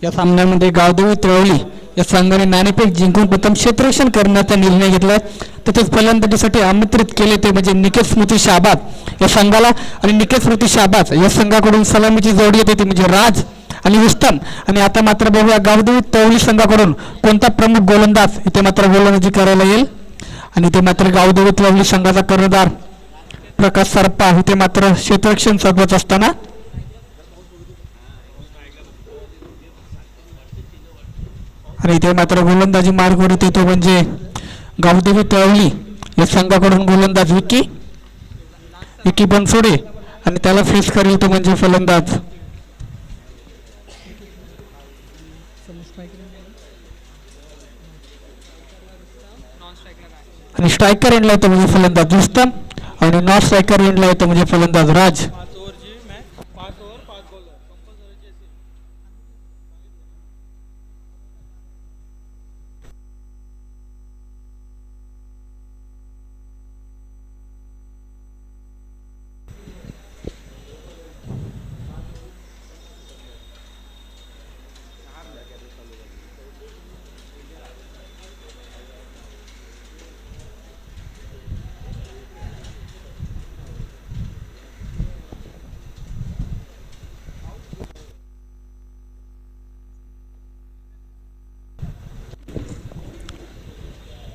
या सामन्यामध्ये गावदेवी तळवली या संघाने नाणेफेक जिंकून प्रथम क्षेत्ररक्षण करण्याचा निर्णय घेतला. तसेच फलंदाजीसाठी आमंत्रित केले ते म्हणजे निकेत स्मृती शाहबाद या संघाला. आणि निकेत स्मृती शाहबाद या संघाकडून सलामीची जोडी येते ती म्हणजे राज आणि रुस्तम. आणि आता मात्र बघूया गावदेवी तळवली संघाकडून कोणता प्रमुख गोलंदाज इथे मात्र गोलंदाजी करायला येईल. आणि ते मात्र गावदेवी तळवली संघाचा कर्णधार प्रकाश सरपा इथे मात्र क्षेत्ररक्षण साधवत असताना आणि इथे मात्र गोलंदाजी मार्गवर येतो तो म्हणजे गावदेवी तळवली या संघाकडून गोलंदाज विकी बनसोडे. आणि त्याला फेस करेल तो म्हणजे फलंदाज आणि स्ट्रायकर एंडला येतो म्हणजे फलंदाज रुस्तम आणि नॉन स्ट्रायकर एंडला येतो म्हणजे फलंदाज राज.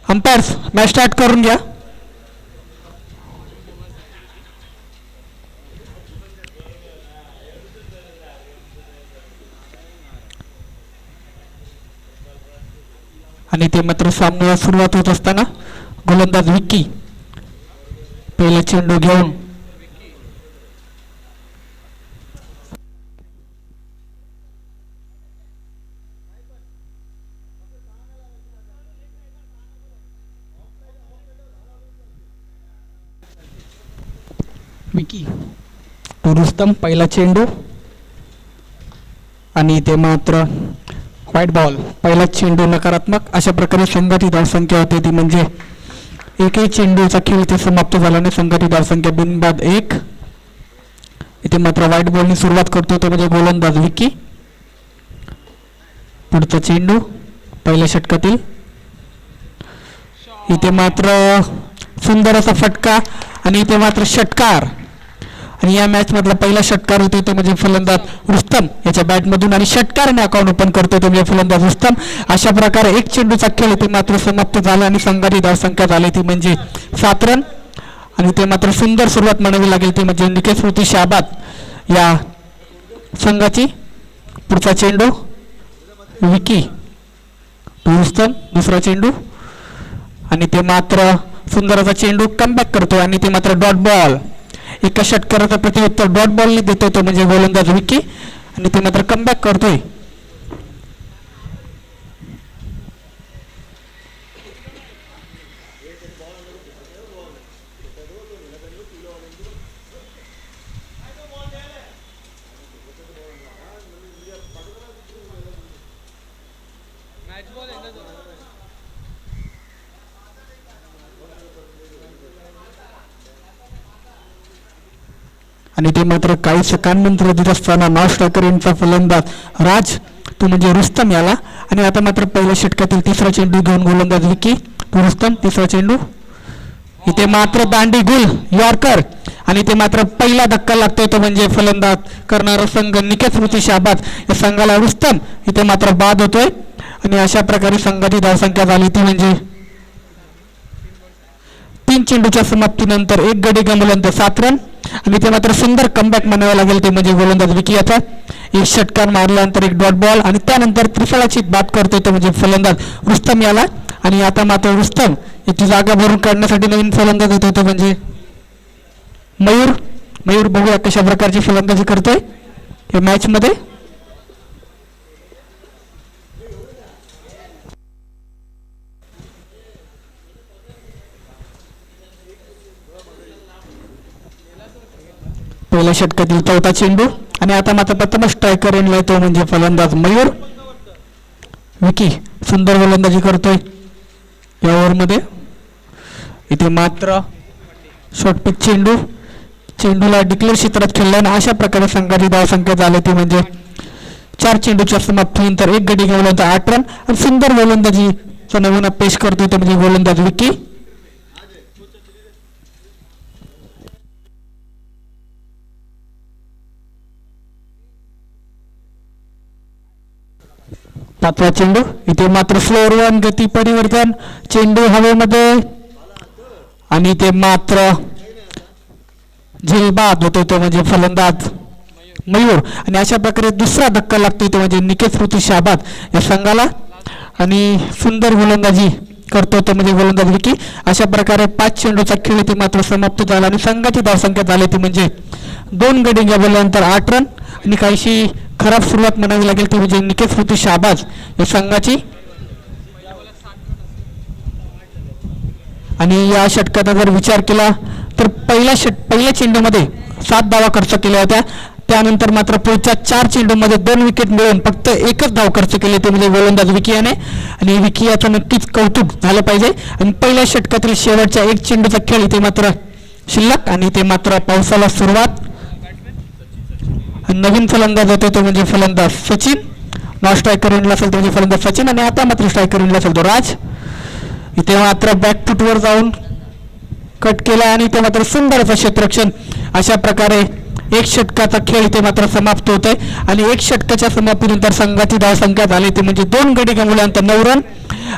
अंपायर्स मॅच स्टार्ट करून घ्या. आणि ते मात्र सामन्याला सुरुवात होत असताना गोलंदाज विकी पहिला चेंडू घेऊन विकी रुस्तम पहिला चेंडू आणि ते मात्र व्हाईट बॉल पहिला चेंडू नकारात्मक. अशा प्रकारे संघाची धावसंख्या होते ती म्हणजे एकही चेंडूचा खेळ इथे समाप्त झाल्याने संघाची धावसंख्या बिनबाद 1. इथे मात्र व्हाईट बॉलनी सुरुवात करतो तो म्हणजे गोलंदाज विकी. पुढचा चेंडू पहिल्या षटकातील इथे मात्र सुंदर असा फटका आणि इथे मात्र षटकार. आणि या मॅच मधला पहिला षटकार होतो तो म्हणजे फलंदाज रुस्तम याच्या बॅटमधून आणि षटकाराने अकाउंट ओपन करतो तो म्हणजे फलंदाज रुस्तम. अशा प्रकारे एक चेंडूचा खेळ ते मात्र समाप्त झाला आणि संघाची धावसंख्या झाली ती म्हणजे 7 रन. आणि ते मात्र सुंदर सुरुवात म्हणावी लागेल ते म्हणजे निकेत स्मृती शाहबाद या संघाची. पुढचा चेंडू विकी रुस्तम दुसरा चेंडू आणि ते मात्र सुंदर असा चेंडू कमबॅक करतो आणि ते मात्र डॉट बॉल. एका षटकाराचा प्रत्युत्तर डॉट बॉलने देतो तो म्हणजे गोलंदाज विकी आणि ते मात्र कमबॅक करतोय. आणि ते मात्र काही सेकंदानंतर देत असताना नॉन स्ट्रायकर यांचा फलंदाज राज तो म्हणजे रुस्तम याला. आणि आता मात्र पहिल्या षटकातील तिसरा चेंडू घेऊन गोलंदाज विकी रुस्तम तिसरा चेंडू इथे मात्र दांडी गुल यॉर्कर आणि ते मात्र पहिला धक्का लागतोय तो म्हणजे फलंदाज करणारा संघ निकेत स्मृती शाहबाद या संघाला रुस्तम इथे मात्र बाद होतोय. आणि अशा प्रकारे संघाची धावसंख्या झाली ती म्हणजे 3 चेंडूच्या समाप्तीनंतर 1 गडी गमावल्यानंतर 7 रन. आणि ते मात्र सुंदर कमबॅक म्हणावं लागेल ते म्हणजे गोलंदाज विकी याचा. एक षटकार मारल्यानंतर एक डॉट बॉल आणि त्यानंतर त्रिफळाची बाद करतोय तो म्हणजे फलंदाज रुस्तम याला. आणि आता मात्र रुस्तम याची जागा भरून काढण्यासाठी नवीन फलंदाज येतो तो म्हणजे मयूर. बघूया कशा प्रकारची फलंदाजी करतोय या मॅच मध्ये. पहिल्या षटकातील चौथा चेंडू आणि आता मात्र प्रथम स्ट्रायकर एंडला तो म्हणजे फलंदाज मयूर. विकी सुंदर गोलंदाजी करतोय या ओव्हरमध्ये. इथे मात्र शॉर्ट पिच चेंडूला डिक्लेअर क्षेत्रात खेळला आणि अशा प्रकारे संघाची धावसंख्या झाली ती म्हणजे 4 चेंडूच्या समाप्तीनंतर 1 गडी गमावल्यानंतर 8 रन आणि सुंदर गोलंदाजीचा नमुना पेश करतोय तो म्हणजे गोलंदाज विकी. पाचवा चेंडू इथे मात्र फ्लोअर वन गती परिवर्तन चेंडू हवेमध्ये आणि ते मात्र झेलबाद होतो तो म्हणजे फलंदाज मयूर आणि अशा प्रकारे दुसरा धक्का लागतो तो म्हणजे निकेत ऋतू शाबाद या संघाला आणि सुंदर गोलंदाजी करतो तो म्हणजे गोलंदाज विकी. अशा प्रकारे 5 चेंडूचा खेळ ते मात्र समाप्त झाला आणि संघाची धावसंख्या झाली ती म्हणजे 2 गडी गमावल्यानंतर 8 रन आणि काहीशी खराब सुरुवात म्हणावी लागेल ती म्हणजे निकेत ऋतू शाबाज या संघाची. आणि या षटकाचा जर विचार केला तर पहिल्या चेंडूमध्ये 7 धावा खर्च केल्या होत्या. त्यानंतर मात्र पुढच्या 4 चेंडूमध्ये 2 विकेट मिळवून फक्त 1च धाव खर्च केले ते म्हणजे गोलंदाज विकी याने आणि विकी याचं नक्कीच कौतुक झालं पाहिजे. आणि पहिल्या षटकातील शेवटच्या 1 चेंडूचा खेळ इथे मात्र शिल्लक आणि ते मात्र पावसाला सुरुवात. नवीन फलंदाज होते तो म्हणजे फलंदाज सचिन. नॉन स्ट्रायकर इनला असेल तो म्हणजे फलंदाज सचिन आणि आता मात्र स्ट्रायकर इनला असेल तो राज. इथे मात्र बॅकफुटवर जाऊन कट केला आणि ते मात्र सुंदर असं क्षेत्ररक्षण. अशा प्रकारे 1 षटकाचा खेळ इथे मात्र समाप्त होत आहे आणि 1 षटकाच्या समाप्तीनंतर संघाची धावसंख्या झाली ते म्हणजे 2 गडी गमावल्यानंतर 9 रन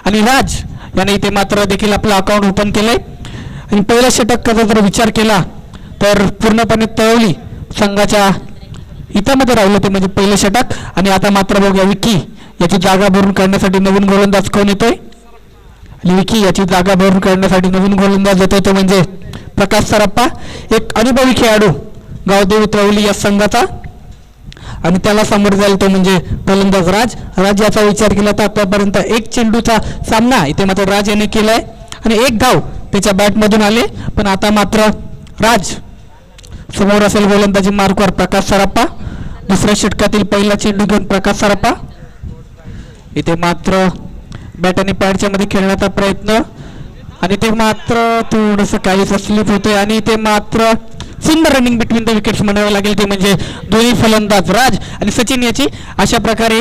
आणि राज याने इथे मात्र देखील आपलं अकाउंट ओपन केलंय. आणि पहिल्या षटकाचा जर विचार केला तर पूर्णपणे तळवली संघाच्या हितामध्ये राहिलं ते म्हणजे पहिलं षटक. आणि आता मात्र बघूया विकी याची जागा भरून काढण्यासाठी नवीन गोलंदाज कोण येतोय आणि विकी याची जागा भरून काढण्यासाठी नवीन गोलंदाज येतोय तो म्हणजे प्रकाश सराप्पा, एक अनुभवी खेळाडू गावदेव तळवली या संघाचा आणि त्याला समोर जाईल तो म्हणजे फलंदाज राज याचा विचार केला तर आतापर्यंत 1 चेंडूचा सामना इथे मात्र राज याने केलाय आणि 1 धाव त्याच्या बॅटमधून आले. पण आता मात्र राज समोर असेल गोलंदाजी मार्कवर प्रकाश सराप्पा. दुसऱ्या षटकातील पहिला चेंडू घेऊन प्रकाश सराप्पा इथे मात्र बॅट आणि पॅडच्या मध्ये खेळण्याचा प्रयत्न आणि ते मात्र थोडंसं काहीच स्लिप होतंय आणि ते मात्र सुंदर रनिंग बिटवीन द विकेट्स म्हणावे लागेल ते म्हणजे दोन्ही फलंदाज राज आणि सचिन याची. अशा प्रकारे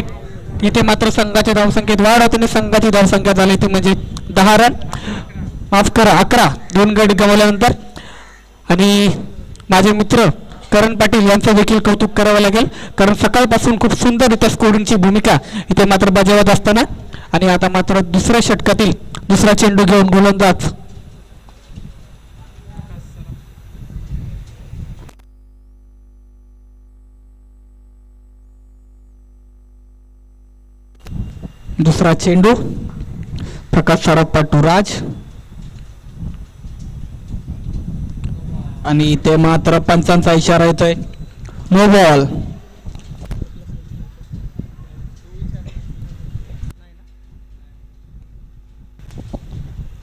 इथे मात्र संघाच्या धावसंख्येत वाढ होते आणि संघाची धावसंख्या झाली ती म्हणजे 10 रन माफ करा 11 2 गडी गमावल्यानंतर. आणि माझे मित्र करण पाटील यांचं देखील कौतुक करावं लागेल कारण सकाळपासून खूप सुंदर इथं स्कोरिंगची भूमिका इथे मात्र बजावत असताना. आणि आता मात्र दुसऱ्या षटकातील दुसरा चेंडू घेऊन गोलंदाज दुसरा चेंडू प्रकाश सराप्पा टू राज आणि ते मात्र पंचांचा इशारा येतोय नो बॉल.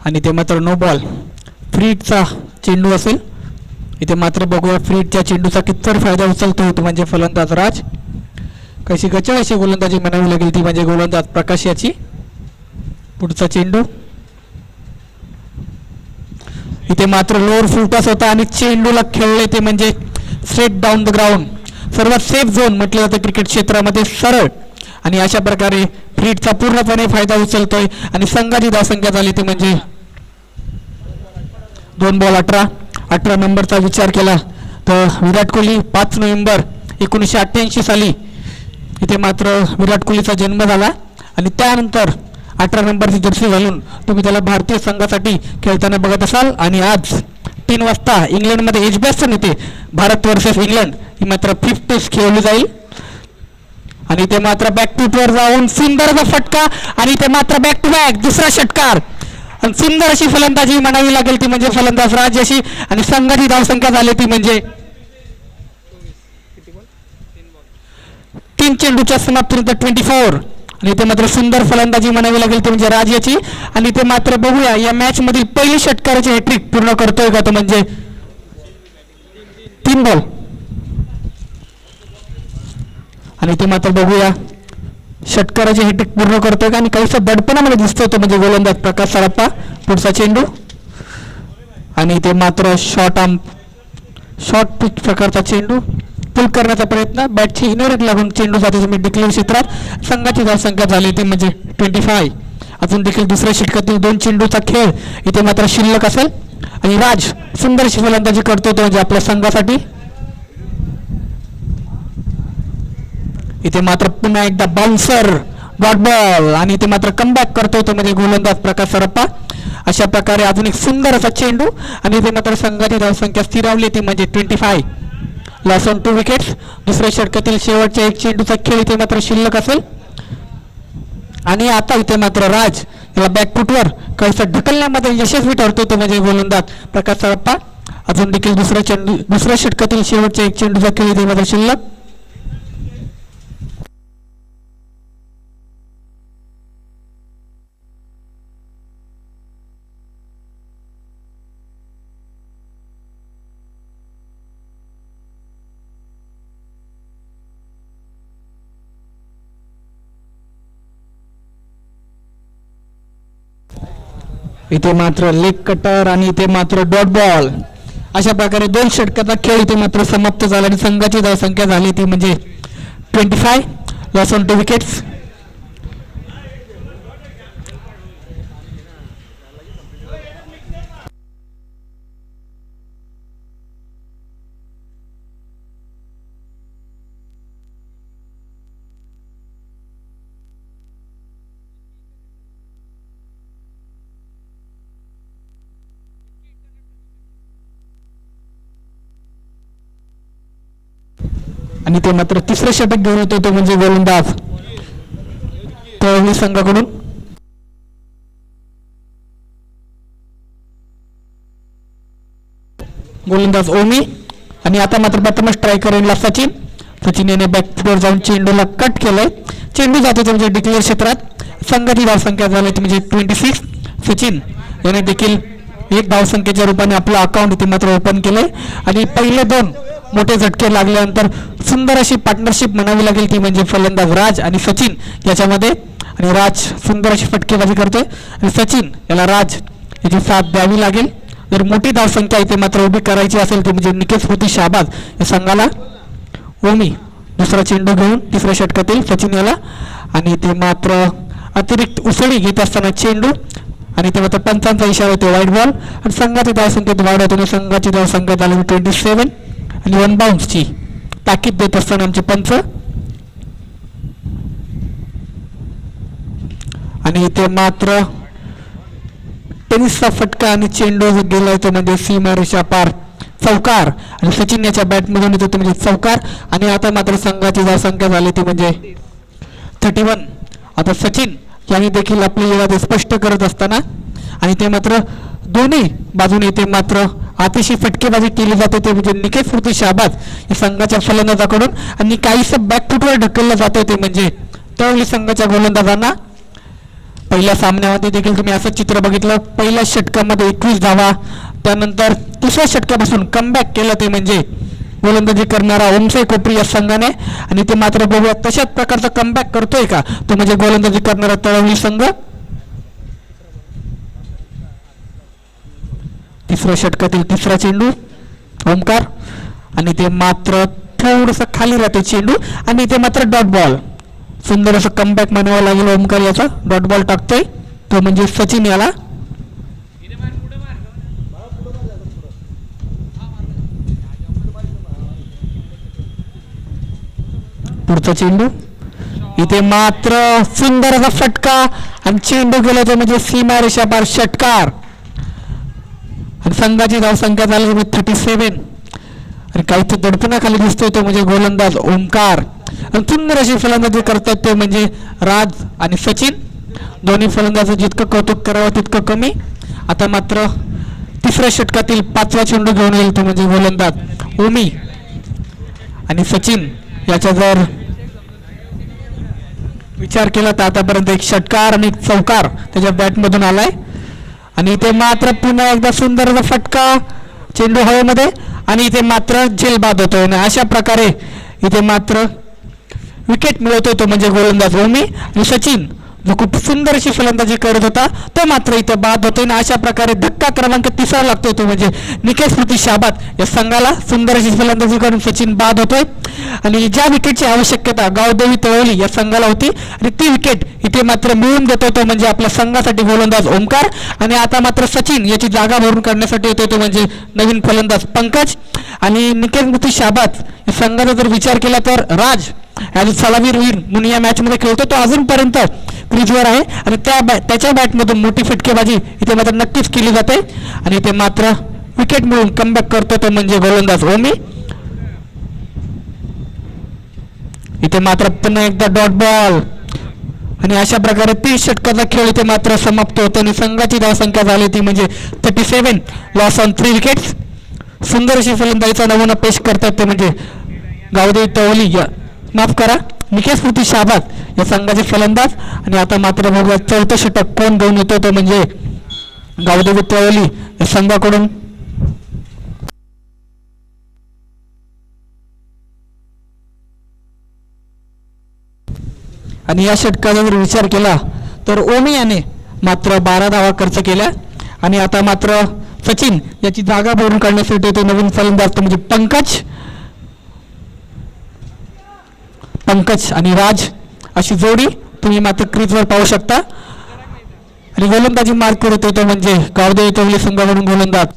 आणि ते मात्र नो बॉल फ्रीटचा चेंडू असेल. इथे मात्र बघूया फ्रीटच्या चेंडूचा कितपर फायदा उचलतो होतो म्हणजे फलंदाज राज. कशी गचळ अशी गोलंदाजी म्हणावी लागेल ती म्हणजे गोलंदाज प्रकाश याची. पुढचा चेंडू इथे मात्र लोअर फुलटॉस होता आणि चेंडूला खेळले ते म्हणजे स्ट्रेट डाऊन द ग्राउंड. सर्वात सेफ झोन म्हटलं जातं क्रिकेट क्षेत्रामध्ये सरळ. आणि अशा प्रकारे फ्रीटचा पूर्णपणे फायदा उचलतोय आणि संघाची धावसंख्या झाली ती म्हणजे 2 बॉल 18 नंबरचा विचार केला तर विराट कोहली 5 नोव्हेंबर 1988 साली इथे मात्र विराट कोहलीचा जन्म झाला आणि त्यानंतर 18 नंबरची जर्सी घालून तुम्ही त्याला भारतीय संघासाठी खेळताना बघत असाल. आणि आज 3 वाजता इंग्लंडमध्ये एजबॅस्टन येथे भारत वर्सेस इंग्लंड ही मात्र 5th टेस्ट खेळली जाईल. आणि ते मात्र बॅकफुटवर जाऊन सुंदर फटका आणि ते मात्र बॅक टू बॅक दुसरा षटकार आणि सुंदर अशी फलंदाजी म्हणावी लागेल ती म्हणजे फलंदाज राज अशी. आणि संघाची धावसंख्या झाली ती म्हणजे 3 चेंडूच्या समाप्तीनंतर 24 आणि ते मात्र सुंदर फलंदाजी म्हणावी लागेल ते म्हणजे राज याची. आणि ते मात्र बघूया या मॅच मधील पहिली षटकाराची हॅट्रिक पूर्ण करतोय का तो म्हणजे 3 बॉल. आणि ते मात्र बघूया षटकाराची हॅट्रिक पूर्ण करतोय का आणि काहीसा दडपणामध्ये दिसतोय तो म्हणजे गोलंदाज प्रकाश सराप्पा. पुढचा चेंडू आणि ते मात्र शॉर्ट पिच प्रकारचा चेंडू पुल करण्याचा प्रयत्न, बॅटची इनोरेट लागून चेंडू जातो तुम्ही डिक्लेअर क्षेत्रात. संघाची धावसंख्या झाली ती म्हणजे 25. अजून देखील दुसऱ्या षटकातील 2 चेंडूचा खेळ इथे मात्र शिल्लक असेल आणि राज सुंदर अशी फलंदाजी करतो तो म्हणजे आपल्या संघासाठी. इथे मात्र पुन्हा एकदा बाउन्सर डॉट बॉल आणि इथे मात्र कमबॅक करतो तो म्हणजे गोलंदाज प्रकाश सरप्पा. अशा प्रकारे अजून एक सुंदर असा चेंडू आणि इथे मात्र संघाची धावसंख्या स्थिरावली ती म्हणजे 25. Loss on 2 wickets. दुसऱ्या षटकातील शेवटच्या 1 चेंडूचा खेळ इथे मात्र शिल्लक असेल आणि आता इथे मात्र राज याला बॅकफुटवर कसं ढकलण्यामध्ये यशस्वी ठरतो तो म्हणजे गोलंदाज प्रकाश सरप्पा. अजून देखील दुसऱ्या षटकातील शेवटच्या 1 चेंडूचा खेळ इथे मात्र शिल्लक. इथे मात्र लेग कटर आणि इथे मात्र डॉट बॉल. अशा प्रकारे 2 षटकाचा खेळ इथे मात्र समाप्त झाला आणि संघाची धावसंख्या झाली ती म्हणजे 25. Loss on 2 wickets. आणि ते मात्र तिसरं षटक घेऊन येतो तो म्हणजे गोलंदाज तळवली संघाकडून. गोलंदाज ओमी आणि आता मात्र प्रथम स्ट्रायकर येईल सचिन. सचिन याने बॅकफुटवर जाऊन चेंडूला कट केलंय. चेंडू जातो म्हणजे डिक्लेअर क्षेत्रात. संघाची धावसंख्या झाली म्हणजे 26. सचिन याने देखील 1 धावसंख्येच्या रूपाने आपलं अकाउंट इथे मात्र ओपन केलंय आणि पहिले 2 मोठे झटके लागल्यानंतर सुंदर अशी पार्टनरशिप म्हणावी लागेल ती म्हणजे फलंदाज राज आणि सचिन याच्यामध्ये. आणि राज सुंदर अशी फटकेबाजी करतोय आणि सचिन याला राज याची साथ द्यावी लागेल जर मोठी धावसंख्या इथे मात्र उभी करायची असेल तर म्हणजे निकेत स्मृती शाहबाज या संघाला. ओमी दुसरा चेंडू घेऊन तिसऱ्या षटकातील सचिन याला आणि ते मात्र अतिरिक्त उसळी घेत असताना चेंडू आणि ते मात्र पंचांचा इशारा होतो वाईट बॉल आणि संघाची धावसंख्येत वाढ होतो. संघाची धावसंख्या झाली 27 आणि 1 बाउन्सची ताकीद देत असताना आमचे पंच. आणि इथे मात्र टेनिसचा फटका आणि चेंडू गेला तो म्हणजे सीमा रेषा पार चौकार आणि सचिन याच्या बॅटमधून येतो तो म्हणजे चौकार. आणि आता मात्र संघाची धावसंख्या झाली ती म्हणजे 31. आता सचिन यांनी देखील आपली इरादे स्पष्ट करत असताना आणि ते मात्र दोन्ही बाजूने ते मात्र अतिशय फटकेबाजी केली जाते ते म्हणजे निकेत स्मृती शाहबाज या संघाच्या फलंदाजाकडून आणि काहीसं बॅकफुटवर ढकललं जातं ते म्हणजे तळवली संघाच्या गोलंदाजांना. पहिल्या सामन्यामध्ये देखील तुम्ही असं चित्र बघितलं. पहिल्या षटकामध्ये 21 धावा, त्यानंतर दुसऱ्या षटकापासून कमबॅक केलं ते म्हणजे गोलंदाजी करणारा ओमसाई कोपरी या संघाने आणि ते मात्र बघूया तशाच प्रकारचा कमबॅक करतोय का तो म्हणजे गोलंदाजी करणारा तळवली संघ. तिसऱ्या षटकातील तिसरा चेंडू ओमकार आणि ते मात्र थोडंसं खाली राहतो चेंडू आणि ते मात्र डॉट बॉल. सुंदर असं कमबॅक म्हणावं लागेल ओमकार याचा. डॉट बॉल टाकतोय तो म्हणजे सचिन याला. पुढचा चेंडू इथे मात्र सुंदर असा फटका आणि चेंडू गेला तो म्हणजे सीमा रेषा पार षटकार आणि संघाची धावसंख्या झाली 37 आणि काही तो दडपणाखाली दिसतोय तो म्हणजे गोलंदाज ओमकार आणि सुंदर अशी फलंदाजी करतात ते म्हणजे राज आणि सचिन. दोन्ही फलंदाज जितकं कौतुक करावं तितकं कमी. आता मात्र तिसऱ्या षटकातील 5वा चेंडू घेऊन येईल तो म्हणजे गोलंदाज ओमी आणि सचिन याचा जर विचार केला तर आतापर्यंत 1 षटकार आणि 1 चौकार त्याच्या बॅटमधून आलाय आणि इथे मात्र पुन्हा एकदा सुंदर असा फटका चेंडू हवेमध्ये आणि इथे मात्र झेलबाद होतोय आणि अशा प्रकारे इथे मात्र विकेट मिळवतोय तो म्हणजे गोलंदाज ओमी आणि सचिन जो खूप सुंदर अशी फलंदाजी करत होता तो मात्र इथे बाद होतोय ना अशा प्रकारे धक्का क्रमांक 3 लागतोय तो म्हणजे निकेश स्मृती शाबात या संघाला सुंदर अशी फलंदाजी करून सचिन बाद होतोय आणि ज्या विकेटची आवश्यकता गावदेवी तळवली या संघाला होती आणि ती विकेट इथे मात्र मिळवून देतो तो म्हणजे आपल्या संघासाठी गोलंदाज ओमकार आणि आता मात्र सचिन याची जागा भरून काढण्यासाठी येतो तो म्हणजे नवीन फलंदाज पंकज आणि निकेश स्मृती शाबात या संघाचा जर विचार केला तर राज ॲज सलामीवीर म्हणून या मॅचमध्ये खेळतो तो अजूनपर्यंत क्रीजवर आहे आणि त्याच्या बॅटमधून मोठी फटकेबाजी इथे मात्र नक्कीच केली जाते आणि इथे मात्र विकेट मिळून कमबॅक करतो तो म्हणजे गोलंदाज ओमी इथे मात्र पुन्हा एकदा डॉट बॉल आणि अशा प्रकारे 30 षटकाचा खेळ इथे मात्र समाप्त होतो आणि संघाची धावसंख्या झाली ती म्हणजे 37 लॉस ऑन 3 विकेट्स सुंदर अशी फलंदाजीचा नमुना पेश करतात ते म्हणजे गावदेवी तळवली माफ करा निकेश स्मृती शाबात या संघाचे फलंदाज आणि आता मात्र बघूया चौथं षटक कोण घेऊन येतो तो म्हणजे गावदेवी तळवली या संघाकडून आणि या षटकाचा जर विचार केला तर ओमी याने मात्र 12 धावा खर्च केल्या आणि आता मात्र सचिन याची जागा भरून काढण्यासाठी तो नवीन फलंदाज तो म्हणजे पंकज आणि राज अशी जोडी तुम्ही मात्र क्रीजवर पाहू शकता आणि गोलंदाजी मार्क करत होतो म्हणजे गावदेवी तळवली संघाकडून गोलंदाज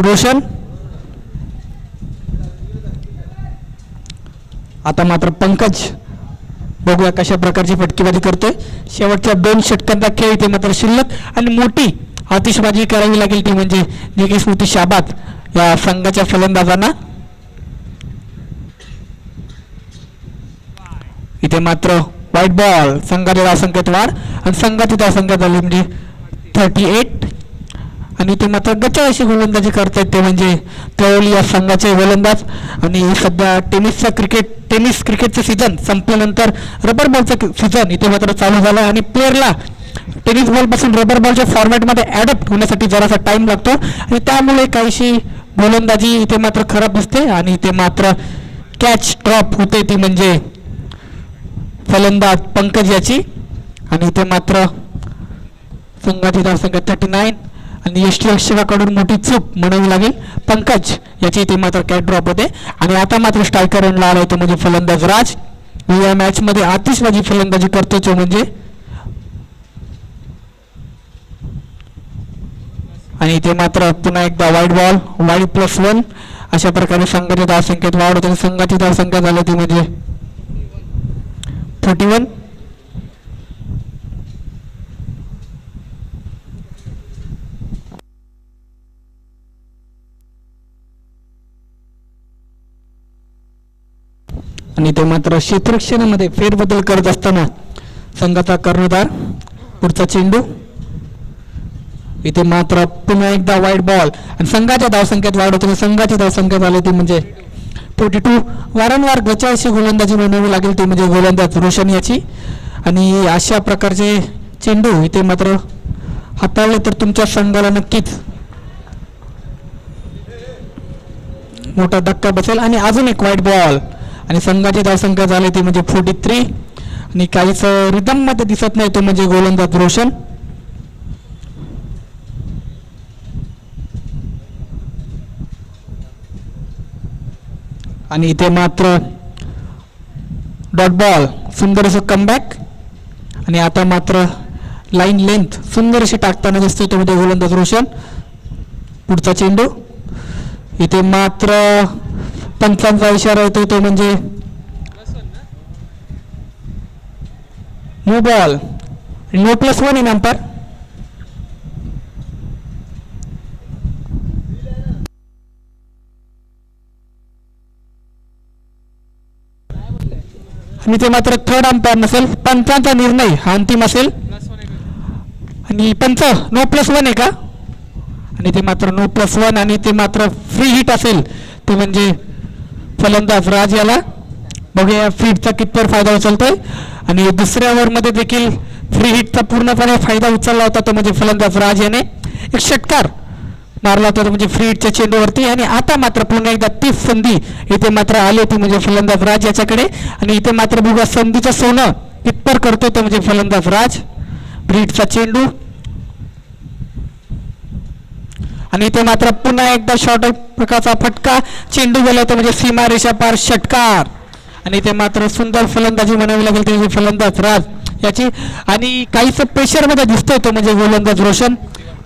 रोशन आता मात्र पंकज बघूया कशा प्रकारची फटकेबाजी करतोय शेवटच्या 2 षटकांचा खेळ इथे मात्र शिल्लक आणि मोठी आतिषबाजी करावी लागेल ती म्हणजे निकेश स्मृती शाबात या संघाच्या फलंदाजांना इथे मात्र व्हाईट बॉल संघाच्या धावसंख्येत वाढ आणि संघाची धावसंख्या झाली म्हणजे 38 आणि ते मात्र गच्चा अशी गोलंदाजी करतायत ते म्हणजे तळवली या संघाचे गोलंदाज आणि सध्या टेनिस क्रिकेटचं सीझन संपल्यानंतर रबर बॉलचं सीझन इथे मात्र चालू झालं आणि प्लेअरला टेनिस बॉलपासून रबर बॉलच्या फॉर्मॅटमध्ये ॲडप्ट होण्यासाठी जरासा टाईम लागतो आणि त्यामुळे काहीशी गोलंदाजी इथे मात्र खराब दिसते आणि इथे मात्र कॅच ड्रॉप होते ती म्हणजे फलंदाज पंकज याची आणि इथे मात्र संघाची धावसंख्या 39 आणि यष्टीरक्षकाकडून मोठी चूक म्हणावी लागेल पंकज याची इथे मात्र कॅच ड्रॉप होते आणि आता मात्र स्ट्रायकर रनला आला तो म्हणजे फलंदाज राज या मॅचमध्ये आतिषबाजी फलंदाजी करतो तो म्हणजे आणि इथे मात्र पुन्हा एकदा वाईट बॉल वाईट +1 अशा प्रकारे संघाच्या धावसंख्येत वाढ होते संघाची धावसंख्या झाली ती म्हणजे 31 आणि ते मात्र क्षेत्ररक्षणामध्ये फेरबदल करत असताना संघाचा कर्णधार पुढचा चेंडू इथे मात्र पुन्हा एकदा वाईट बॉल आणि संघाच्या धावसंख्येत वाढ होते संघाची धावसंख्या झाली ती म्हणजे 42 वारंवार गचा अशी गोलंदाजी म्हणावी लागेल ती म्हणजे गोलंदाज रोशन याची आणि अशा प्रकारचे चेंडू इथे मात्र हाताळले तर तुमच्या संघाला नक्कीच मोठा धक्का बसेल आणि अजून एक वाईट बॉल आणि संघाची धावसंख्या झाली ती म्हणजे 43 आणि काहीच रिदम मध्ये दिसत नाही तो म्हणजे गोलंदाज रोशन आणि इथे मात्र डॉट बॉल सुंदर असं कमबॅक आणि आता मात्र लाईन लेंथ सुंदर अशी टाकताना दिसतोय तो म्हणजे गोलंदाज रोशन पुढचा चेंडू इथे मात्र पंचांचा इशारा येतो तो म्हणजे no ball no +1 in umpire आणि ते मात्र थर्ड अंपायर नसेल पंचांचा निर्णय हा अंतिम असेल आणि पंच नो +1 आहे का आणि ते मात्र नो +1 आणि ते मात्र फ्री हिट असेल ते म्हणजे फलंदाज राज याला बघूया फ्रीटचा कितपर फायदा उचलतोय आणि दुसऱ्या ओव्हरमध्ये देखील फ्री हिटचा पूर्णपणे फायदा उचलला होता तो म्हणजे फलंदाज राज याने एक षटकार मारला होता तो म्हणजे फ्री हिटच्या चेंडूवरती. आणि आता मात्र पुन्हा एकदा तीच संधी इथे मात्र आली होती म्हणजे फलंदाज राज याच्याकडे. आणि इथे मात्र बघा संधीचं सोनं इतपर करतोय तो म्हणजे फलंदाज राज. फ्री हिटचा चेंडू आणि इथे मात्र पुन्हा एकदा शॉर्ट प्रकारचा फटका. चेंडू गेला होता म्हणजे सीमारेषा पार षटकार. आणि इथे मात्र सुंदर फलंदाजी म्हणावी लागेल ते म्हणजे फलंदाज राज याची. आणि काहीच प्रेशरमध्ये दिसतोय तो म्हणजे गोलंदाज रोशन.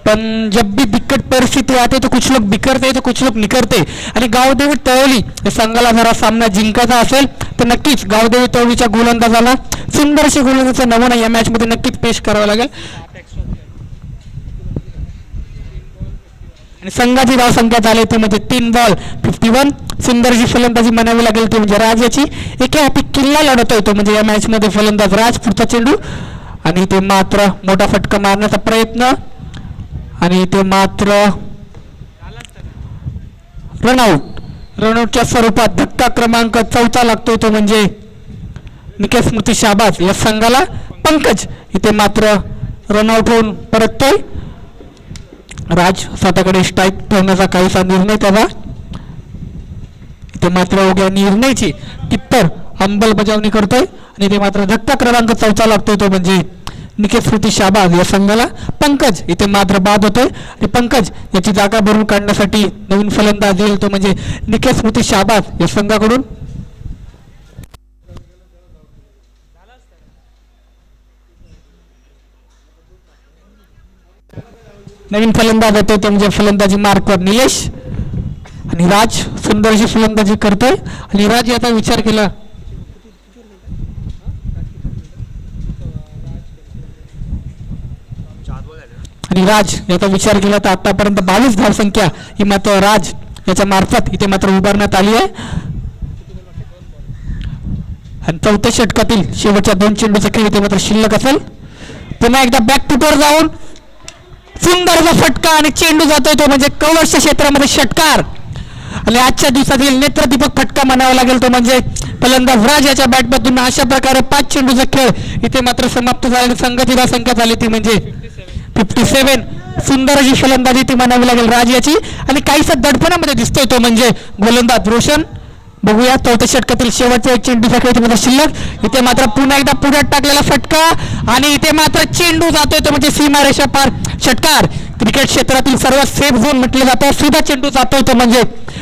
पण जब भी दिक्कत परिस्थिती आते तो कुछ लोग बिखरते तो कुछ लोग निखरते. आणि गावदेवी तळवली या संघाला जरा सामना जिंकायचा असेल तर नक्कीच गावदेवी तळवलीच्या गोलंदाजाला सुंदर असे गोलंदाजाचा नमुना या मॅच मध्ये नक्कीच पेश करावा लागेल. आणि संघाची धावसंख्या झाली ती म्हणजे 3 बॉल 51. सुंदरची फलंदाजी म्हणावी लागेल ती म्हणजे राज याची. एके हाती किल्ला लढवतोय तो म्हणजे या मॅच मध्ये फलंदाज राज. पुढचा चेंडू आणि ते मात्र मोठा फटका मारण्याचा प्रयत्न. आणि ते मात्र रनआउटच्या स्वरूपात धक्का क्रमांक 4 लागतोय तो म्हणजे निकेश स्मृती शाबाज या संघाला. पंकज इथे मात्र रनआउट होऊन परततोय. राज स्वतःकडे स्ट्राईक ठेवण्याचा काहीसा निर्णय त्याचा. इथे मात्र अवघ्या निर्णयाची टिप्पर अंमलबजावणी करतोय. आणि ते मात्र धक्का क्रमांक 4 लागतोय तो म्हणजे निकेश स्मृती शाबाज या संघाला. पंकज इथे मात्र बाद होतोय. आणि पंकज याची जागा भरून काढण्यासाठी नवीन फलंदाज येईल तो म्हणजे निकेश स्मृती शाबाज या संघाकडून. नवीन फलंदाज येतोय ते म्हणजे फलंदाजी मार्कवर निलेश. आणि राज सुंदरशी फलंदाजी करतोय. आणि राज याचा विचार केला तर आतापर्यंत 22 धावसंख्या ही मात्र राज याच्या मार्फत इथे मात्र उभारण्यात आली आहे. आणि 4थ्या षटकातील शेवटच्या 2 चेंडूचा खेळ इथे मात्र शिल्लक असेल. पुन्हा एकदा बॅक फुटवर जाऊन सुंदरचा फटका आणि चेंडू जातोय तो म्हणजे कव्हरच्या क्षेत्रामध्ये षटकार. आणि आजच्या दिवसातील नेत्रदीपक फटका म्हणावा लागेल तो म्हणजे फलंदाज राज याच्या बॅटमधून. अशा प्रकारे 5 चेंडूचा खेळ इथे मात्र समाप्त झाला. संघाची धावसंख्या झाली ती म्हणजे 57. सुंदर अशी फलंदाजी ती म्हणावी लागेल राज याची. आणि काहीसा दडपणामध्ये दिसतोय तो म्हणजे गोलंदाज रोशन. बघूया 4थ्या षटकातील शेवटचा एक चेंडूचा खेळ इथे शिल्लक. इथे मात्र पुन्हा एकदा पुढ्यात टाकलेला फटका. आणि इथे मात्र चेंडू जातोय तो म्हणजे सीमारेषा पार षटकार. क्रिकेट क्षेत्रातील सर्वात सेफ झोन म्हटलं जातं. सीधा चेंडू जातोय तो म्हणजे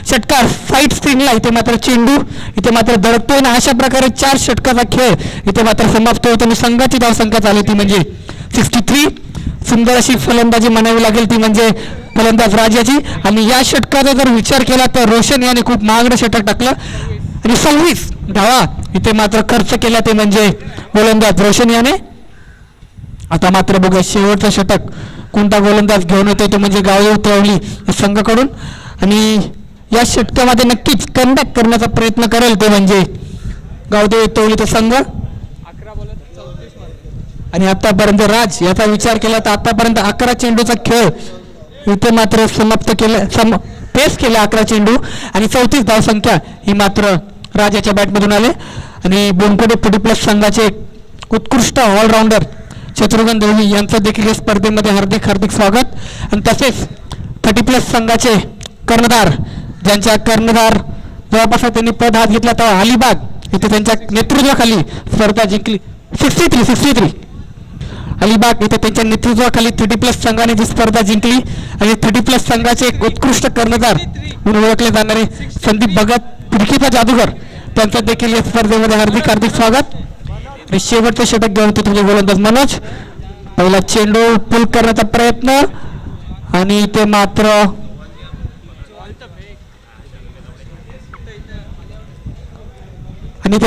षटकार. साईड स्क्रीनला इथे मात्र चेंडू इथे मात्र धडकतोय. ना अशा प्रकारे 4 षटकाचा खेळ इथे मात्र समाप्त होतो. आणि संघाची धावसंख्या झाली ती म्हणजे 63. सुंदर अशी फलंदाजी म्हणावी लागेल ती म्हणजे फलंदाज राजाची. आणि या षटकाचा जर विचार केला तर रोशन याने खूप महागडं षटक टाकलं. आणि 26 धावा इथे मात्र खर्च केला ते म्हणजे गोलंदाज रोशन याने. आता मात्र बघा शेवटचं षटक कोणता गोलंदाज घेऊन येतो तो म्हणजे गावदेवी तळवली या संघाकडून. आणि या षटकामध्ये नक्कीच कमबॅक करण्याचा प्रयत्न करेल ते म्हणजे गावदेवी तळवलीचा संघ. आणि आतापर्यंत राज याचा विचार केला तर आतापर्यंत 11 चेंडूचा खेळ इथे मात्र समाप्त केला. पेस केले 11 चेंडू. आणि 34 धावसंख्या ही मात्र राज याच्या बॅटमधून आले. आणि बोनकोडे 40+ संघाचे उत्कृष्ट ऑलराऊंडर शत्रुघ्न देवळी यांचं देखील या स्पर्धेमध्ये हार्दिक हार्दिक स्वागत. आणि तसेच 30+ संघाचे कर्णधार ज्यांच्या कर्णधार जवळपास त्यांनी पद हात घेतला तेव्हा अलिबाग इथे त्यांच्या नेतृत्वाखाली स्पर्धा जिंकली. 63 अलिबाग इथे त्यांच्या नेतृत्वाखाली 30+ संघाने जी स्पर्धा जिंकली. आणि 30+ संघाचे एक उत्कृष्ट कर्णधार म्हणून ओळखले जाणारे संदीप भगत फिरकीचा जादूगर त्यांचं देखील या स्पर्धेमध्ये हार्दिक हार्दिक स्वागत. आणि शेवटचं षटक घेऊन होते तुमचे गोलंदाज मनोज. पहिला चेंडू पुल करण्याचा प्रयत्न. आणि ते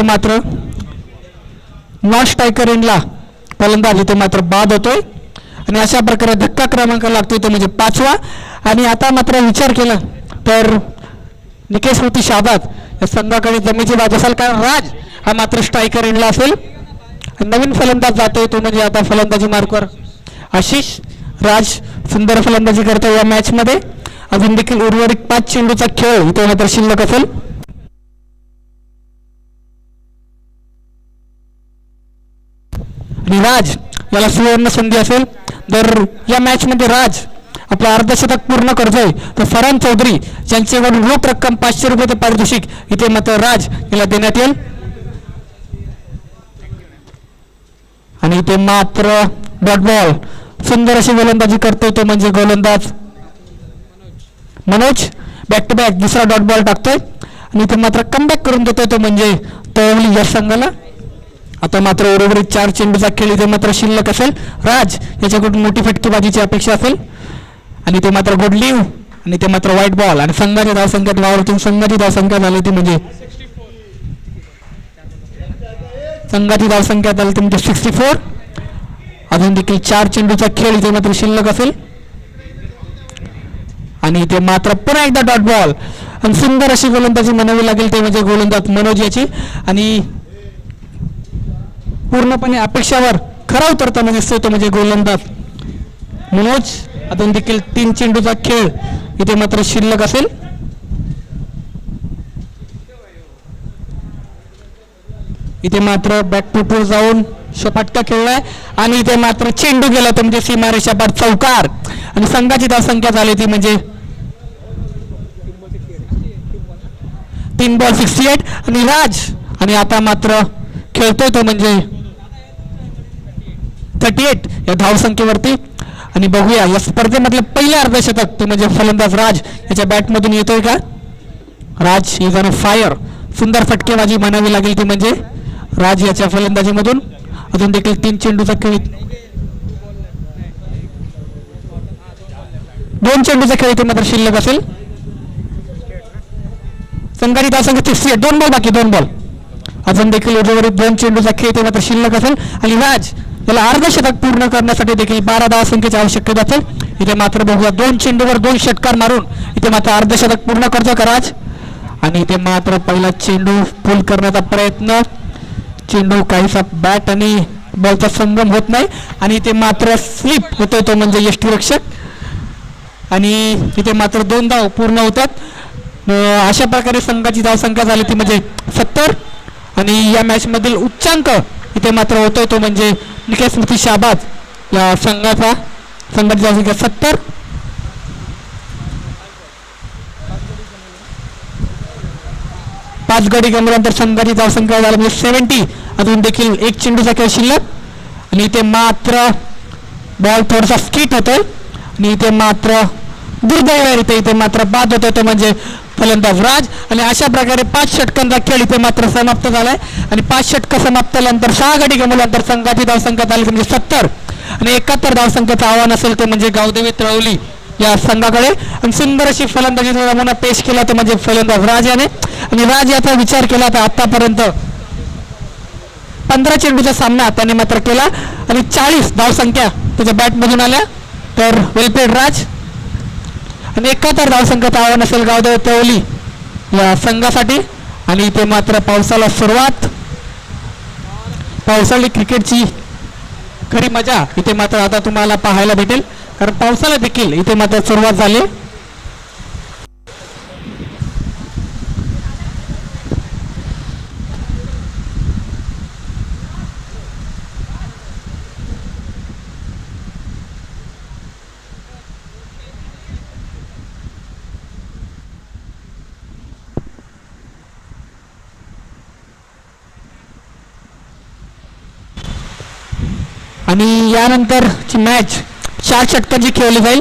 मात्र नॉन स्ट्रायकर एंडला फलंदाज इथे मात्र बाद होतोय. आणि अशा प्रकारे धक्का क्रमांक लागतोय तो म्हणजे 5वा. आणि आता मात्र विचार केला तर निकेश स्मृती शाबाज या संघाकडे जमेची बाजू असेल कारण राज हा मात्र स्ट्रायकर एंडला असेल. नवीन फलंदाज जातोय तो म्हणजे आता फलंदाजी मार्कवर आशिष. राज सुंदर फलंदाजी करतोय या मॅच मध्ये. अजून देखील उर्वरित 5 चेंडूचा खेळ इथे मात्र शिल्लक असेल. आणि राज याला सुवर्ण संधी असेल जर या मॅच मध्ये राज आपलं अर्धशतक पूर्ण करतोय तर फरहान चौधरी यांच्याकडून रोख रक्कम 500 रुपये ते पारितोषिक इथे मात्र राज याला देण्यात येईल. आणि इथे मात्र डॉट बॉल सुंदर अशी गोलंदाजी करतोय तो म्हणजे गोलंदाज मनोज. बॅक टू बॅक दुसरा डॉट बॉल टाकतोय आणि इथे मात्र कमबॅक करून देतोय तो म्हणजे तळवली या संघाला. आता मात्र उर्वरित 4 चेंडूचा खेळ इथे मात्र शिल्लक असेल. राज याच्याकडून मोठी फटकेबाजीची अपेक्षा असेल आणि ते मात्र गुड लीव आणि ते मात्र व्हाईट बॉल आणि संघाच्या धावसंख्येत वावरतून संघाची धावसंख्या झाली ती म्हणजे संघाची धावसंख्या झाली ती म्हणजे 64. अजून देखील 4 चेंडूचा खेळ इथे मात्र शिल्लक असेल आणि इथे मात्र पुन्हा एकदा डॉट बॉल आणि सुंदर अशी गोलंदाजी म्हणावी लागेल ते म्हणजे गोलंदाज मनोज याची. आणि पूर्णपणे अपेक्षावर खरा उतरताना दिसतोय तो म्हणजे गोलंदाज मनोज. अजून देखील 3 चेंडूचा खेळ इथे मात्र शिल्लक असेल. इथे मात्र बॅक फुटवर जाऊन फटका खेळलाय आणि इथे मात्र चेंडू गेला तो म्हणजे सीमारेषा बाद चौकार आणि संघाची धावसंख्या झाली ती म्हणजे 3 बॉल 68 आणि राज आणि आता मात्र खेळतोय तो म्हणजे 38 या धावसंख्येवरती. आणि बघूया या स्पर्धेमधलं पहिलं अर्धशतक ते म्हणजे फलंदाज राज याच्या बॅटमधून येतोय का. राज इज ऑन फायर. सुंदर फटकेबाजी म्हणावी लागेल ती म्हणजे राज याच्या फलंदाजीमधून. अजून देखील 3 चेंडूचा खेळ 2 चेंडूचा खेळ इथे मात्र शिल्लक असेल. संघाची धावसंख्या 68. 2 बॉल बाकी 2 बॉल. अजून देखील उर्वरित 2 चेंडूचा खेळ इथे मात्र शिल्लक असेल आणि राज याला अर्धशतक पूर्ण करण्यासाठी देखील 12 धावसंख्येची आवश्यकता असेल. इथे मात्र बघूया 2 चेंडूवर 2 षटकार मारून इथे मात्र अर्धशतक पूर्ण करतो का राज. आणि इथे मात्र पहिला चेंडू पुल करण्याचा प्रयत्न. चेंडू काहीसा बॅट आणि बॉलचा संगम होत नाही आणि इथे मात्र स्लिप होतोय तो म्हणजे यष्टीरक्षक आणि इथे मात्र 2 धाव पूर्ण होतात. अशा प्रकारे संघाची धावसंख्या झाली ती म्हणजे 70 आणि या मॅच मधील उच्चांक इथे मात्र होतोय तो म्हणजे निकेश स्मृती शाहबाज या संघाची धावसंख्या 70. पाच गडी गमल्यानंतर संघाची धावसंख्या झाली म्हणजे 70. अजून देखील 1 चेंडूचा खेळ शिल्लक आणि इथे मात्र बॉल थोडासा स्किट होतोय आणि इथे मात्र दुर्दैवाने इथे मात्र बाद होतोय तो म्हणजे फलंदाज राज. आणि अशा प्रकारे 5 षटकांचा खेळ इथे मात्र समाप्त झालाय आणि 5 षटक समाप्त झाल्यानंतर 6 गडी गमवल्यानंतर संघाची धावसंख्या झाली म्हणजे 70 आणि 71 धावसंख्येचं आव्हान असेल ते म्हणजे गावदेवी तळवली या संघाकडे. आणि सुंदर अशी फलंदाजीचा नमुना पेश केला तो म्हणजे फलंदाज राज याने. आणि राज याचा विचार केला तर आतापर्यंत 15 चेंडूचा सामना त्याने मात्र केला आणि 40 धावसंख्या त्याच्या बॅटमधून आल्या तर वेलपेड राज. आणि 71 धावसंख्येचं आव्हान असेल गावदेवी तळवली या संघासाठी. आणि इथे मात्र पावसाला सुरुवात. पावसाळी क्रिकेटची खरी मजा इथे मात्र आता तुम्हाला पाहायला भेटेल कारण पावसाला देखील इथे मात्र सुरुवात झाली. आणि यानंतरची मॅच 4 षटकांची खेळली जाईल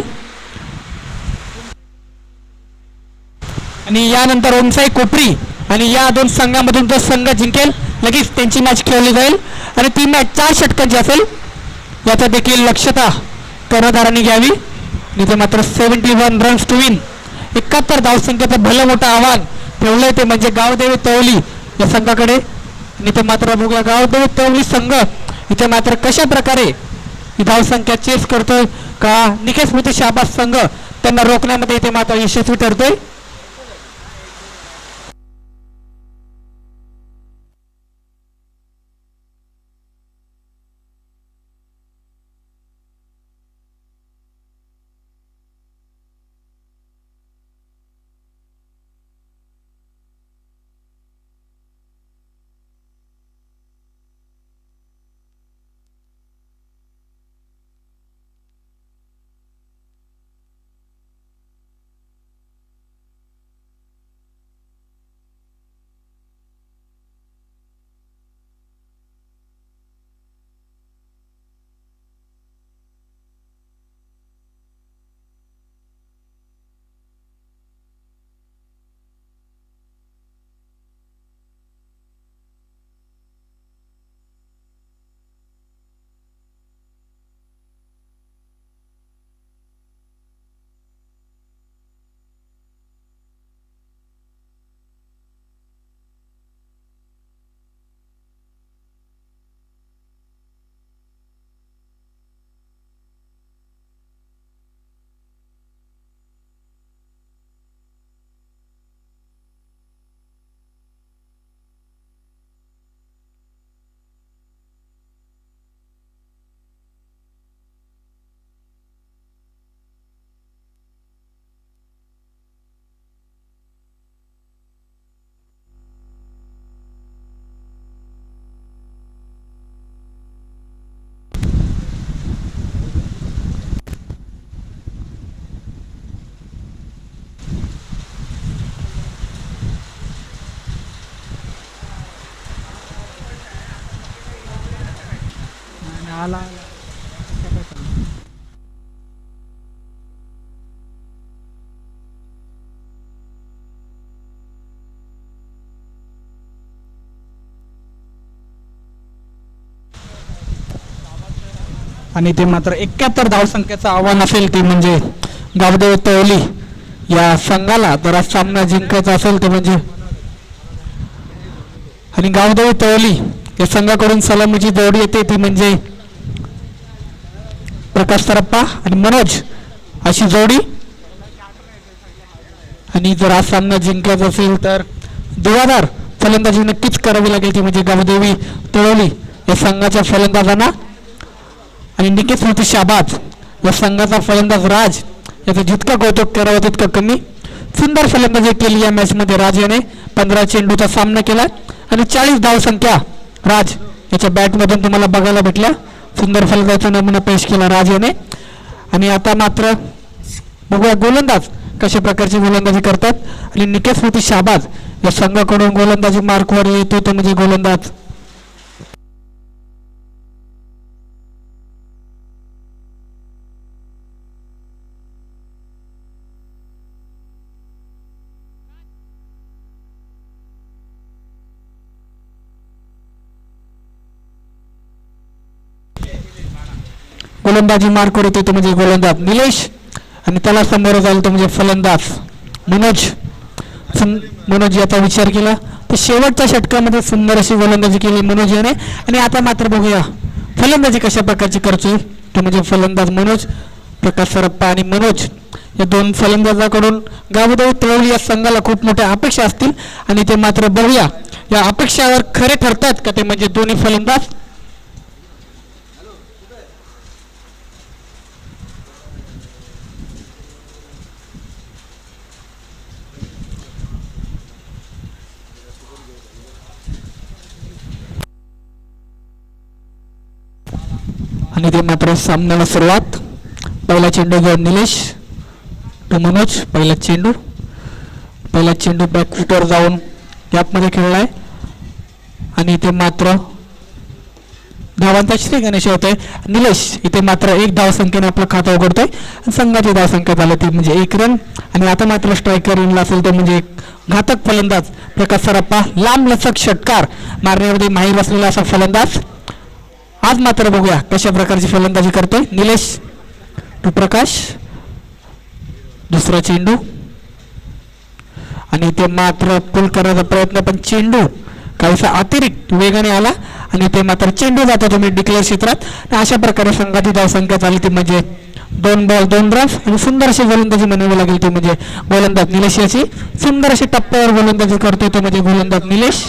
आणि यानंतर ओमसाई कोपरी आणि या 2 संघांमधून जो संघ जिंकेल लगेच त्यांची मॅच खेळली जाईल आणि ती मॅच 4 षटकांची असेल याचा देखील लक्षता कर्णधारांनी घ्यावी. इथे मात्र 71 रन्स टू विन 71 धावसंख्येचं भलं मोठं आव्हान ठेवलंय ते म्हणजे गावदेवी तळवली या संघाकडे. आणि इथे मात्र बघूया गावदेवी तळवली संघ इथे मात्र कशा प्रकारे ही धावसंख्या चेस करतोय का निकेश स्मृती शाहबाज संघ त्यांना रोखण्यामध्ये इथे मात्र यशस्वी ठरतोय. आला आणि ते मात्र 71 धावसंख्येचं आव्हान असेल ते म्हणजे गावदेव तळवली या संघाला जर आज सामना जिंकायचा असेल ते म्हणजे आणि गावदेव तळवली या संघाकडून सलामीची जोडी येते ती म्हणजे प्रकाश सरप्पा आणि मनोज अशी जोडी आणि जर आज सामना जिंकायचा असेल तर दुवादार फलंदाजी नक्कीच करावी लागेल ती म्हणजे गावदेवी तळवली या संघाच्या फलंदाजांना आणि निकेत स्मृती शाबाज या संघाचा फलंदाज राज याचं जितका कौतुक करावं तितकं कमी सुंदर फलंदाजी केली या मॅच मध्ये राज याने 15 चेंडूचा सामना केला आणि 40 धावसंख्या राज याच्या बॅटमधून तुम्हाला बघायला भेटल्या सुंदर फलंदाजीचा नमुना पेश केला राज याने आणि आता मात्र बघूया गोलंदाज कशा प्रकारची गोलंदाजी करतात आणि निकेत स्मृती शाबाज या संघाकडून गोलंदाजी मार्कवर येतो तो म्हणजे गोलंदाज गोलंदाजी मार्कवर येतो तो म्हणजे गोलंदाज निलेश आणि त्याला समोर जायला तो म्हणजे फलंदाज मनोज मनोज याचा विचार केला तर शेवटच्या षटकामध्ये सुंदर अशी गोलंदाजी केली मनोज याने आणि आता मात्र बघूया फलंदाजी कशा प्रकारची करतोय तो म्हणजे फलंदाज मनोज प्रकाश सरप्पा आणि मनोज या दोन फलंदाजाकडून गावदेव तळवली या संघाला खूप मोठ्या अपेक्षा असतील आणि ते मात्र बघूया या अपेक्षावर खरे ठरतात का ते म्हणजे दोन्ही फलंदाज आणि ते मात्र सामन्याला सुरुवात पहिला चेंडू घेऊन निलेश तो मनोज पहिला चेंडू बॅकफुटवर जाऊन गॅपमध्ये खेळलाय आणि ते मात्र धावांचा श्री गणेश होतोय निलेश इथे मात्र 1 धावसंख्येने आपलं खातं उघडतोय संघाची धावसंख्या झाली ती म्हणजे 1 रन आणि आता मात्र स्ट्रायकर इनला असेल तो म्हणजे घातक फलंदाज प्रकाश सरप्पा लांब लचक षटकार मारण्यामध्ये माहीर असलेला असा फलंदाज आज मात्र बघूया कशा प्रकारची फलंदाजी करतोय निलेश टू प्रकाश दुसरा चेंडू आणि ते मात्र पुल करण्याचा प्रयत्न पण चेंडू काहीसा अतिरिक्त वेगाने आला आणि ते मात्र चेंडू जातो तुम्ही डिक्लेअर क्षेत्रात अशा प्रकारे संघाची धावसंख्या झाली ती म्हणजे 2 बॉल 2 रन आणि सुंदर अशी गोलंदाजी म्हणावी लागेल ती म्हणजे गोलंदाज निलेश याची सुंदर अशी टप्प्यावर गोलंदाजी करतोय तो म्हणजे गोलंदाज निलेश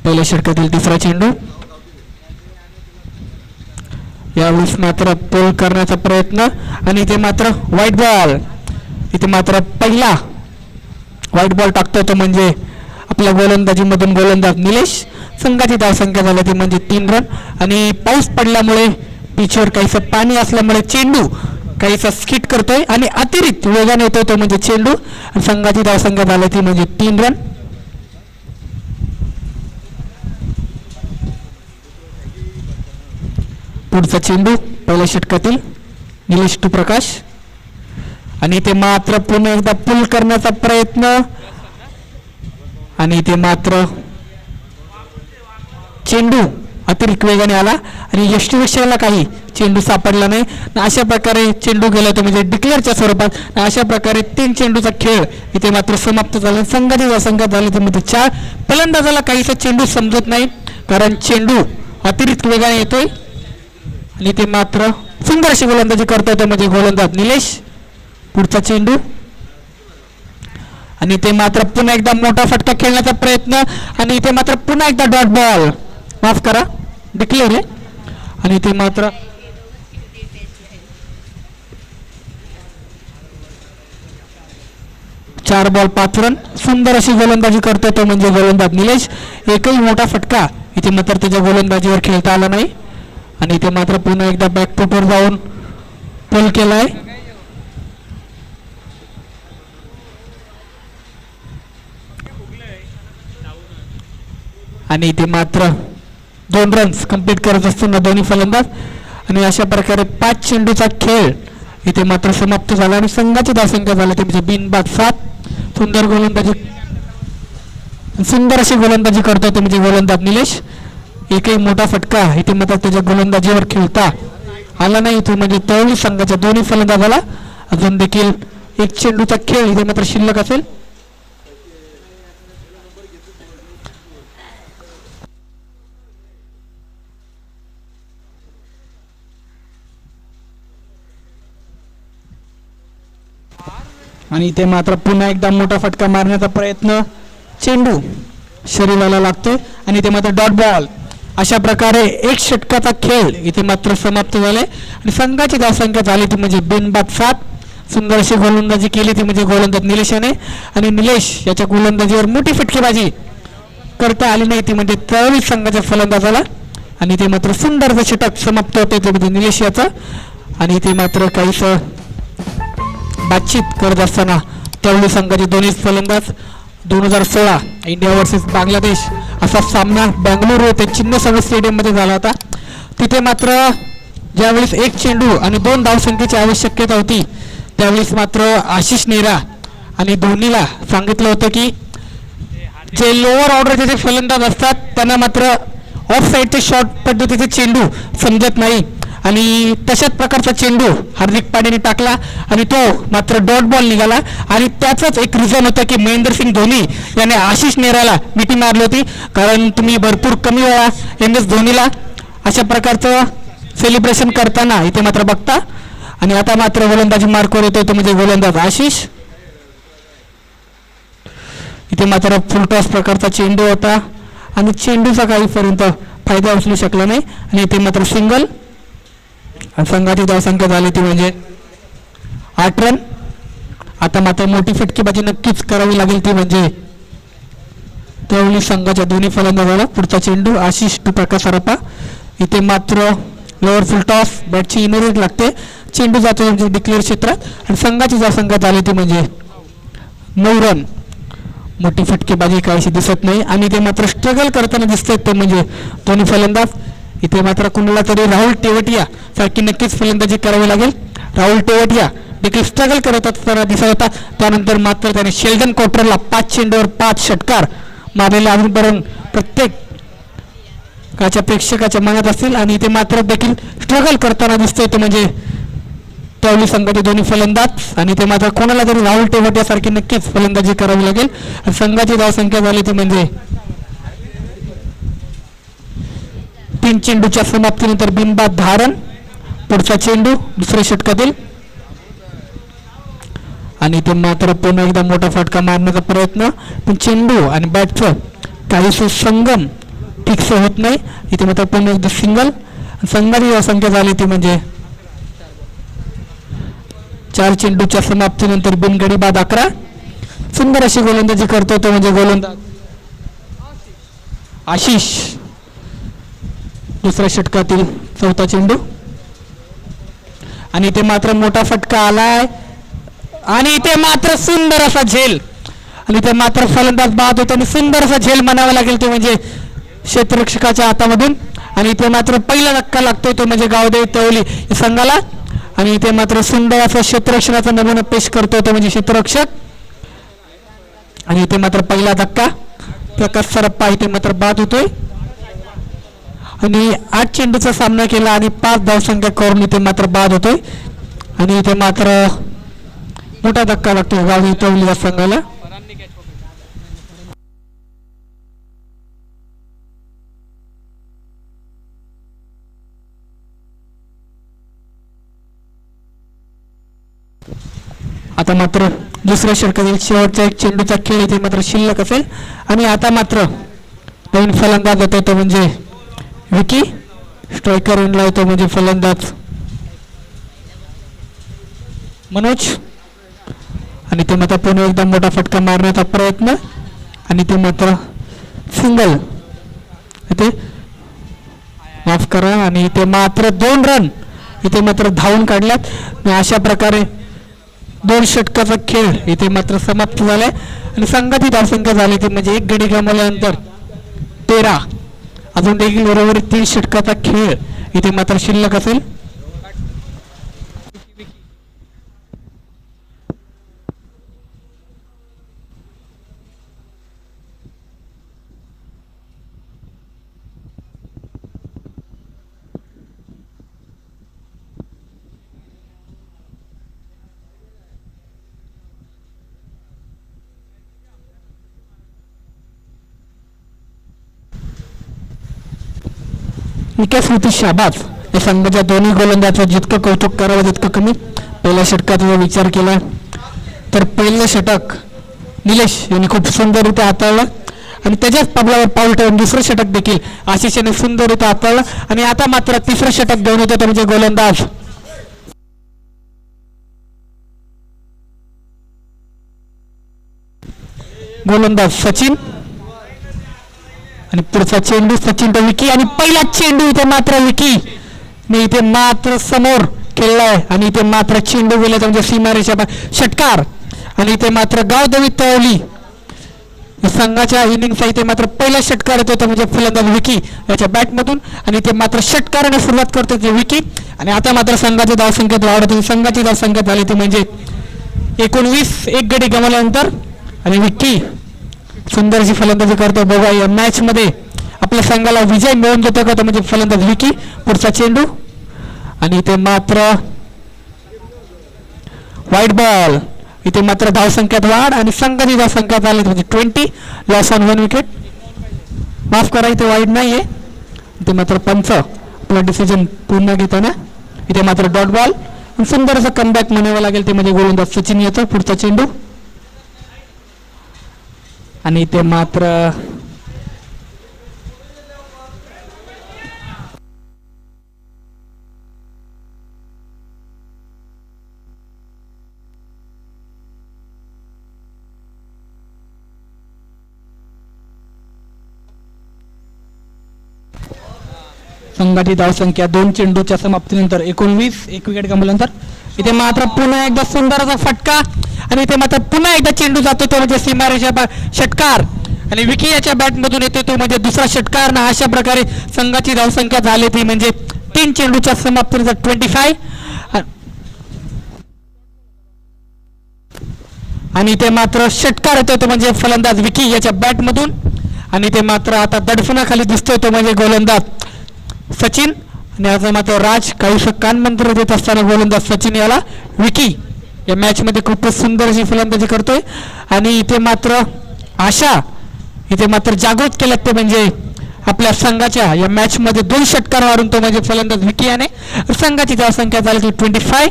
पहिल्या षटकातील तिसरा चेंडू यावेळेस मात्र पोल करण्याचा प्रयत्न आणि ते मात्र व्हाईट बॉल इथे मात्र पहिला व्हाईट बॉल टाकतो तो म्हणजे आपल्या गोलंदाजीमधून गोलंदाज निलेश संघाची धावसंख्या झाली ती म्हणजे 3 रन आणि पाऊस पडल्यामुळे पिचवर काहीसं पाणी असल्यामुळे चेंडू काहीसा स्किट करतोय आणि अतिरिक्त वेगाने येतोय तो म्हणजे चेंडू आणि संघाची धावसंख्या झाली ती म्हणजे 3 रन पुढचा चेंडू पहिल्या षटकातील निलेश टू प्रकाश आणि ते मात्र पुन्हा एकदा पुल करण्याचा प्रयत्न आणि ते मात्र चेंडू अतिरिक्त वेगाने आला आणि यष्टीरक्षकाला काही चेंडू सापडला नाही अशा प्रकारे चेंडू गेला तो म्हणजे डिक्लेअरच्या स्वरूपात अशा प्रकारे 3 चेंडूचा खेळ इथे मात्र समाप्त झाला संघाची धावसंख्या झाली तर मध्ये 4 फलंदाजाला काहीसा चेंडू समजत नाही कारण चेंडू अतिरिक्त वेगाने येतोय आणि ते मात्र सुंदर अशी गोलंदाजी करतोय तो म्हणजे गोलंदाज निलेश पुढचा चेंडू आणि ते मात्र पुन्हा एकदा मोठा फटका खेळण्याचा प्रयत्न आणि ते मात्र पुन्हा एकदा डॉट बॉल माफ करा डिक्लेअर आहे आणि ते मात्र चार बॉल 5 रन सुंदर अशी गोलंदाजी करतोय तो म्हणजे गोलंदाज निलेश एकही मोठा फटका इथे मात्र त्याच्या गोलंदाजीवर खेळता आला नाही आणि ते मात्र पुन्हा एकदा बॅकफुटवर जाऊन पुल केलाय आणि ते मात्र 2 रन्स कंप्लीट करत असताना दोन्ही फलंदाज. आणि अशा प्रकारे 5 चेंडूचा खेळ इथे मात्र समाप्त झाला आणि संघाची धावसंख्या झाली ते म्हणजे बिनबाद 7. सुंदर गोलंदाजी, सुंदर अशी गोलंदाजी करतो ते म्हणजे गोलंदाज निलेश. एकही मोठा फटका इथे मात्र त्याच्या गोलंदाजीवर खेळता आला नाही. तो म्हणजे तळवली संघाच्या दोन्ही फलंदाजाला अजून देखील 1 चेंडूचा खेळ इथे मात्र शिल्लक असेल. आणि इथे मात्र पुन्हा एकदा मोठा फटका मारण्याचा प्रयत्न, चेंडू शरीराला लागतोय आणि इथे मात्र डॉट बॉल. अशा प्रकारे 1 षटकाचा खेळ इथे मात्र समाप्त झाले आणि संघाची धावसंख्या झाली ती म्हणजे बिनबाद 7. सुंदर अशी गोलंदाजी केली ती म्हणजे गोलंदाज निलेशाने आणि निलेश याच्या गोलंदाजीवर मोठी फटकेबाजी करता आली नाही ती म्हणजे तळवी संघाच्या फलंदाजाला. आणि ते मात्र सुंदर षटक समाप्त होते ते म्हणजे निलेश याचा. आणि ते मात्र काहीच बातचीत करत असताना तळवी संघाचे दोन्ही फलंदाज 2016 इंडिया वर्सेस बांगलादेश असा सामना बेंगळुरू येथे चिन्नस्वामी स्टेडियममध्ये झाला होता. तिथे मात्र ज्यावेळेस 1 चेंडू आणि 2 धावसंख्येची आवश्यकता होती त्यावेळेस मात्र आशिष नेहरा आणि धोनीला सांगितलं होतं की जे लोअर ऑर्डरचे जे फलंदाज असतात त्यांना मात्र ऑफ साईडचे शॉर्ट पद्धतीचे चेंडू समजत नाही आणि तशाच प्रकारचा चेंडू हार्दिक पांड्याने टाकला आणि तो मात्र डॉट बॉल निघाला. आणि त्याचंच एक रिझन होतं की महेंद्रसिंग धोनी याने आशिष नेहराला मिठी मारली होती कारण तुम्ही भरपूर कमी वेळा MS धोनीला अशा प्रकारचं सेलिब्रेशन करताना इथे मात्र बघता. आणि आता मात्र गोलंदाजी मार्कवर येतो तो म्हणजे गोलंदाज आशिष. इथे मात्र फुलटॉस प्रकारचा चेंडू होता आणि चेंडूचा काहीपर्यंत फायदा उचलू शकला नाही आणि इथे मात्र सिंगल. संघाची धावसंख्या झाली ती म्हणजे 8 रन. आता मात्र मोठी फटकेबाजी नक्कीच करावी लागेल ती म्हणजे तळवली संघाच्या दोन्ही फलंदाजाला. पुढचा चेंडू आशिष टू प्रकाश सरापा. इथे मात्र लोअर फुल टॉस बॅटची इनरेट लागते, चेंडू जातो म्हणजे डिक्लेअर क्षेत्रात आणि संघाची धावसंख्या झाली ती म्हणजे 9 रन. मोठी फटकेबाजी काहीशी दिसत नाही आणि ते मात्र स्ट्रगल करताना दिसतात ते म्हणजे दोन्ही फलंदाज. इथे मात्र कुणाला तरी राहुल तेवटिया सारखी नक्कीच फलंदाजी करावी लागेल. राहुल तेवटिया देखील स्ट्रगल करत असताना दिसत होता. त्यानंतर मात्र त्याने शेल्डन कॉट्रेलला 5 चेंडूवर 5 षटकार मारलेले अजूनपर्यंत प्रत्येकाच्या प्रेक्षकाच्या मनात असतील आणि इथे मात्र देखील स्ट्रगल करताना दिसतोय ते म्हणजे तळवली संघाचे दोन्ही फलंदाज. आणि ते मात्र कोणाला तरी राहुल तेवटिया सारखी नक्कीच फलंदाजी करावी लागेल. संघाची धावसंख्या झाली ती म्हणजे 3 चेंडूच्या समाप्तीनंतर बिनबाद 10 रन. पुढचा चेंडू दुसऱ्या षटकातील आणि ते मात्र पुन्हा एकदा मोठा फटका मारण्याचा प्रयत्न पण चेंडू आणि बॅटचं काहीसं संगम फिक्स होत नाही. इथे मात्र पुन्हा एकदा सिंगल. संघाची धावसंख्या झाली ती म्हणजे 4 चेंडूच्या समाप्तीनंतर बिनगडी बाद 11. सुंदर अशी गोलंदाजी करतो तो म्हणजे गोलंदाज आशिष. दुसऱ्या षटकातील चौथा चेंडू आणि इथे मात्र मोठा फटका आलाय आणि इथे मात्र सुंदर असा झेल आणि इथे मात्र फलंदाज बाद होतो आणि सुंदर असा झेल म्हणावा लागेल ते म्हणजे क्षेत्ररक्षकाच्या हातामधून. आणि इथे मात्र पहिला धक्का लागतोय तो म्हणजे गावदेवी तळवली संघाला आणि इथे मात्र सुंदर असा क्षेत्ररक्षणाचा नमुना पेश करतोय तो म्हणजे क्षेत्ररक्षक. आणि इथे मात्र पहिला धक्का प्रकाश सरप्पा इथे मात्र बाद होतोय आणि 8 चेंडूचा सामना केला आणि 5 धावसंख्या करून इथे मात्र बाद होतोय आणि इथे मात्र मोठा धक्का लागतो गावदेवी तळवली या संघाला. आता मात्र दुसऱ्या षटकातील शेवटचा 1 चेंडूचा खेळ इथे मात्र शिल्लक असेल आणि आता मात्र नवीन फलंदाज होतो तो म्हणजे विकी. स्ट्रायकर एंडला येतो म्हणजे फलंदाज मनोज आणि ते मात्र पुन्हा एकदा मोठा फटका मारण्याचा प्रयत्न आणि ते मात्र सिंगल इथे माफ करा आणि इथे मात्र 2 रन इथे मात्र धावून काढल्यात. अशा प्रकारे 2 षटकाचा खेळ इथे मात्र समाप्त झालाय आणि संघाची धावसंख्या झाली ती म्हणजे 1 गडी गमावल्यानंतर 13 अजून देखील उर्वरित 3 षटकाचा खेळ इथे मात्र शिल्लक असेल. विकास होती शाबास या संघाच्या दोन्ही गोलंदाजाचं जितकं कौतुक करावं तितकं कमी. पहिल्या षटकाचा जर विचार केला तर पहिलं षटक निलेश यांनी खूप सुंदररित्या हाताळलं आणि त्याच्याच पावलावर पाऊल ठेवून दुसरं षटक देखील आशिष यांनी सुंदररित्या हाताळलं आणि आता मात्र तिसरं षटक घेऊन येतो ते म्हणजे गोलंदाज सचिन आणि पुढचा चेंडू सचिन तर विकी आणि पहिला चेंडू इथे मात्र विकी मी इथे मात्र समोर खेळलाय आणि इथे मात्र चेंडू गेल्याचा म्हणजे सीमारेषा षटकार आणि इथे मात्र गावदेवी तळवली संघाच्या इनिंगचा इथे मात्र पहिला षटकार येतो तो म्हणजे फलंदाज विकी याच्या बॅटमधून आणि इथे मात्र षटकाराने सुरुवात करतो ते विकी आणि आता मात्र संघाच्या धावसंख्येत वाढ होती. संघाची धावसंख्या झाली ती म्हणजे 19. एक गडी गमावल्यानंतर आणि विकी सुंदरशी फलंदाजी करतो. बघा या मॅच मध्ये आपल्या संघाला विजय मिळवून देतो का तो म्हणजे फलंदाज विकी. पुढचा चेंडू आणि इथे मात्र व्हाईट बॉल इथे मात्र धावसंख्यात वाढ आणि संघाची धावसंख्या झाली म्हणजे 20. Loss on 1 wicket. माफ करा इथे वाईट नाहीये इथे मात्र पंच आपला डिसिजन पूर्ण घेताना इथे मात्र डॉट बॉल सुंदर असं कमबॅक म्हणावं लागेल ते म्हणजे गोलंदाज सचिन येतो. पुढचा चेंडू आणि इथे मात्र संघाची धावसंख्या 2 चेंडूच्या समाप्तीनंतर 19. एक विकेट गमावल्यानंतर इथे मात्र पुन्हा एकदा सुंदर असा फटका आणि इथे मात्र पुन्हा एकदा चेंडू जातो तो म्हणजे सीमारेषा षटकार आणि विकी याच्या बॅटमधून येतो तो म्हणजे दुसरा षटकार ना. अशा प्रकारे संघाची धावसंख्या झाली ती म्हणजे 3 चेंडूच्या समाप्तीनंतर 25 आणि इथे मात्र षटकार येतो तो म्हणजे फलंदाज विकी याच्या बॅटमधून आणि इथे मात्र आता दडपणाखाली दिसतोय तो म्हणजे गोलंदाज सचिन आणि आता मात्र राज काहीसं कानमंत्र देत असताना गोलंदाज सचिन याला विकी या मॅच मध्ये खूपच सुंदर अशी फलंदाजी करतोय आणि इथे मात्र आशा इथे मात्र जागृत केल्यात ते म्हणजे आपल्या संघाच्या या मॅच मध्ये 2 षटकार वाढून तो म्हणजे फलंदाज विकी याने संघाची धावसंख्या झाली 25.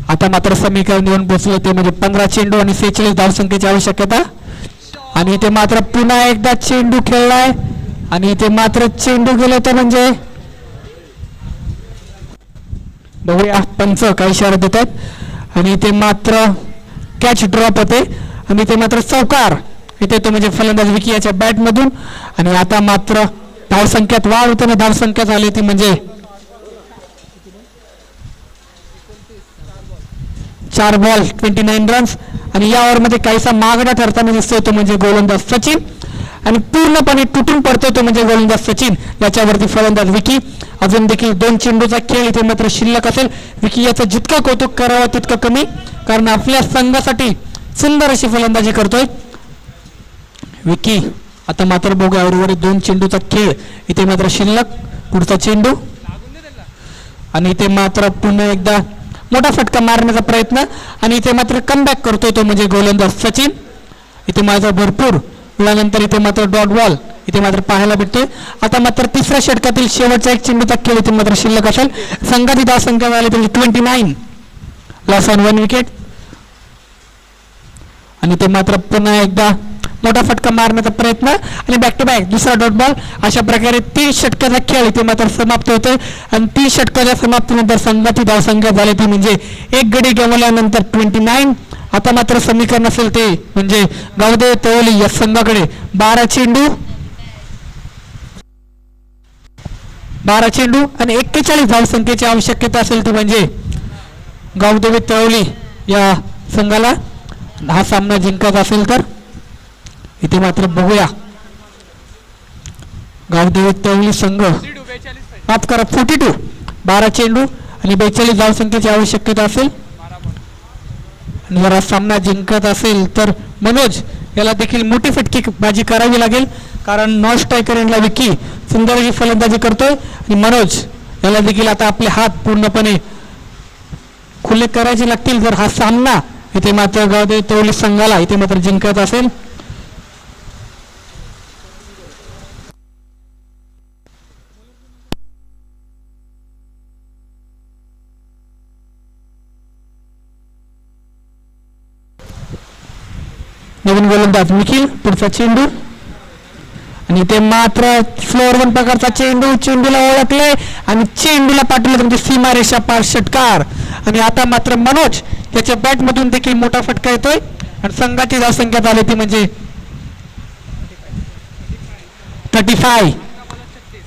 आता मात्र समीकरण येऊन पोहोचले ते म्हणजे 15 चेंडू आणि 46 धावसंख्येची आवश्यकता आणि इथे मात्र पुन्हा एकदा चेंडू खेळलाय आणि इथे मात्र चेंडू गेले तर म्हणजे बघूया पंच काही इशारा देतात आणि इथे मात्र कॅच ड्रॉप होते आणि इथे मात्र चौकार इथे तो म्हणजे फलंदाज विकी याच्या बॅटमधून आणि आता मात्र धावसंख्येत वाढ होताना धावसंख्या झाली ती म्हणजे 4 बॉल 29 रन्स आणि या ओव्हरमध्ये काहीसा मागणा ठरताना दिसतोय तो म्हणजे गोलंदाज सचिन आणि पूर्णपणे तुटून पडतोय तो म्हणजे गोलंदाज सचिन याच्यावरती फलंदाज विकी. अजून देखील 2 चेंडूचा खेळ इथे मात्र शिल्लक असेल. विकी याचं जितकं कौतुक करावं तितकं कमी कारण आपल्या संघासाठी सुंदर अशी फलंदाजी करतोय विकी. आता मात्र बघूया उर्वरित 2 चेंडूचा खेळ इथे मात्र शिल्लक. पुढचा चेंडू आणि इथे मात्र पुन्हा एकदा मोठा फटका मारण्याचा प्रयत्न आणि इथे मात्र कमबॅक करतोय तो म्हणजे गोलंदाज सचिन. इथे माझा भरपूर वेळानंतर इथे मात्र डॉट बॉल इथे मात्र पाहायला भेटतोय. आता मात्र तिसऱ्या षटकातील शेवटचा 1 चेंडूचा खेळ इथे मात्र शिल्लक असेल. संघाची धावसंख्या झाली म्हणजे 29. लॉस ऑन 1 विकेट आणि ते मात्र पुन्हा एकदा मोठा फटका मारण्याचा प्रयत्न आणि बॅक टू बॅक दुसरा डॉट बॉल. अशा प्रकारे 3 षटकाचा खेळ इथे मात्र समाप्त होतोय आणि 3 षटकाच्या समाप्तीनंतर संघाची धावसंख्या झाली ती म्हणजे 1 गडी गमावल्यानंतर 29. आता मात्र समीकरण असेल ते म्हणजे गावदेव तळवली या संघाकडे 12 चेंडू आणि 41 धावसंख्येची आवश्यकता असेल ती म्हणजे गावदेवी तळवली या संघाला हा सामना जिंकत असेल तर इथे मात्र बघूया गावदेवी तवली संघ माफ करा 42 12 चेंडू आणि 42 धावसंख्येची आवश्यकता असेल आणि जर हा सामना जिंकत असेल तर मनोज याला देखील मोठी फटकेबाजी करावी लागेल कारण नॉन स्ट्रायकर यांना विकी सुंदर अशी फलंदाजी करतोय आणि मनोज याला देखील आता आपले हात पूर्णपणे खुले करायचे लागतील जर हा सामना इथे मात्र गावदेवी तवली संघाला इथे मात्र जिंकत असेल नवीन गोलंदाज निखिल पुढचा चेंडू आणि ते मात्र फ्लोअर वन प्रकारचा चेंडूला ओळखले आणि चेंडूला पाठवलं म्हणजे सीमारेषा पार षटकार आणि आता मात्र मनोज त्याच्या बॅट मधून देखील मोठा फटका येतोय आणि संघाची धावसंख्या झाली ती म्हणजे 35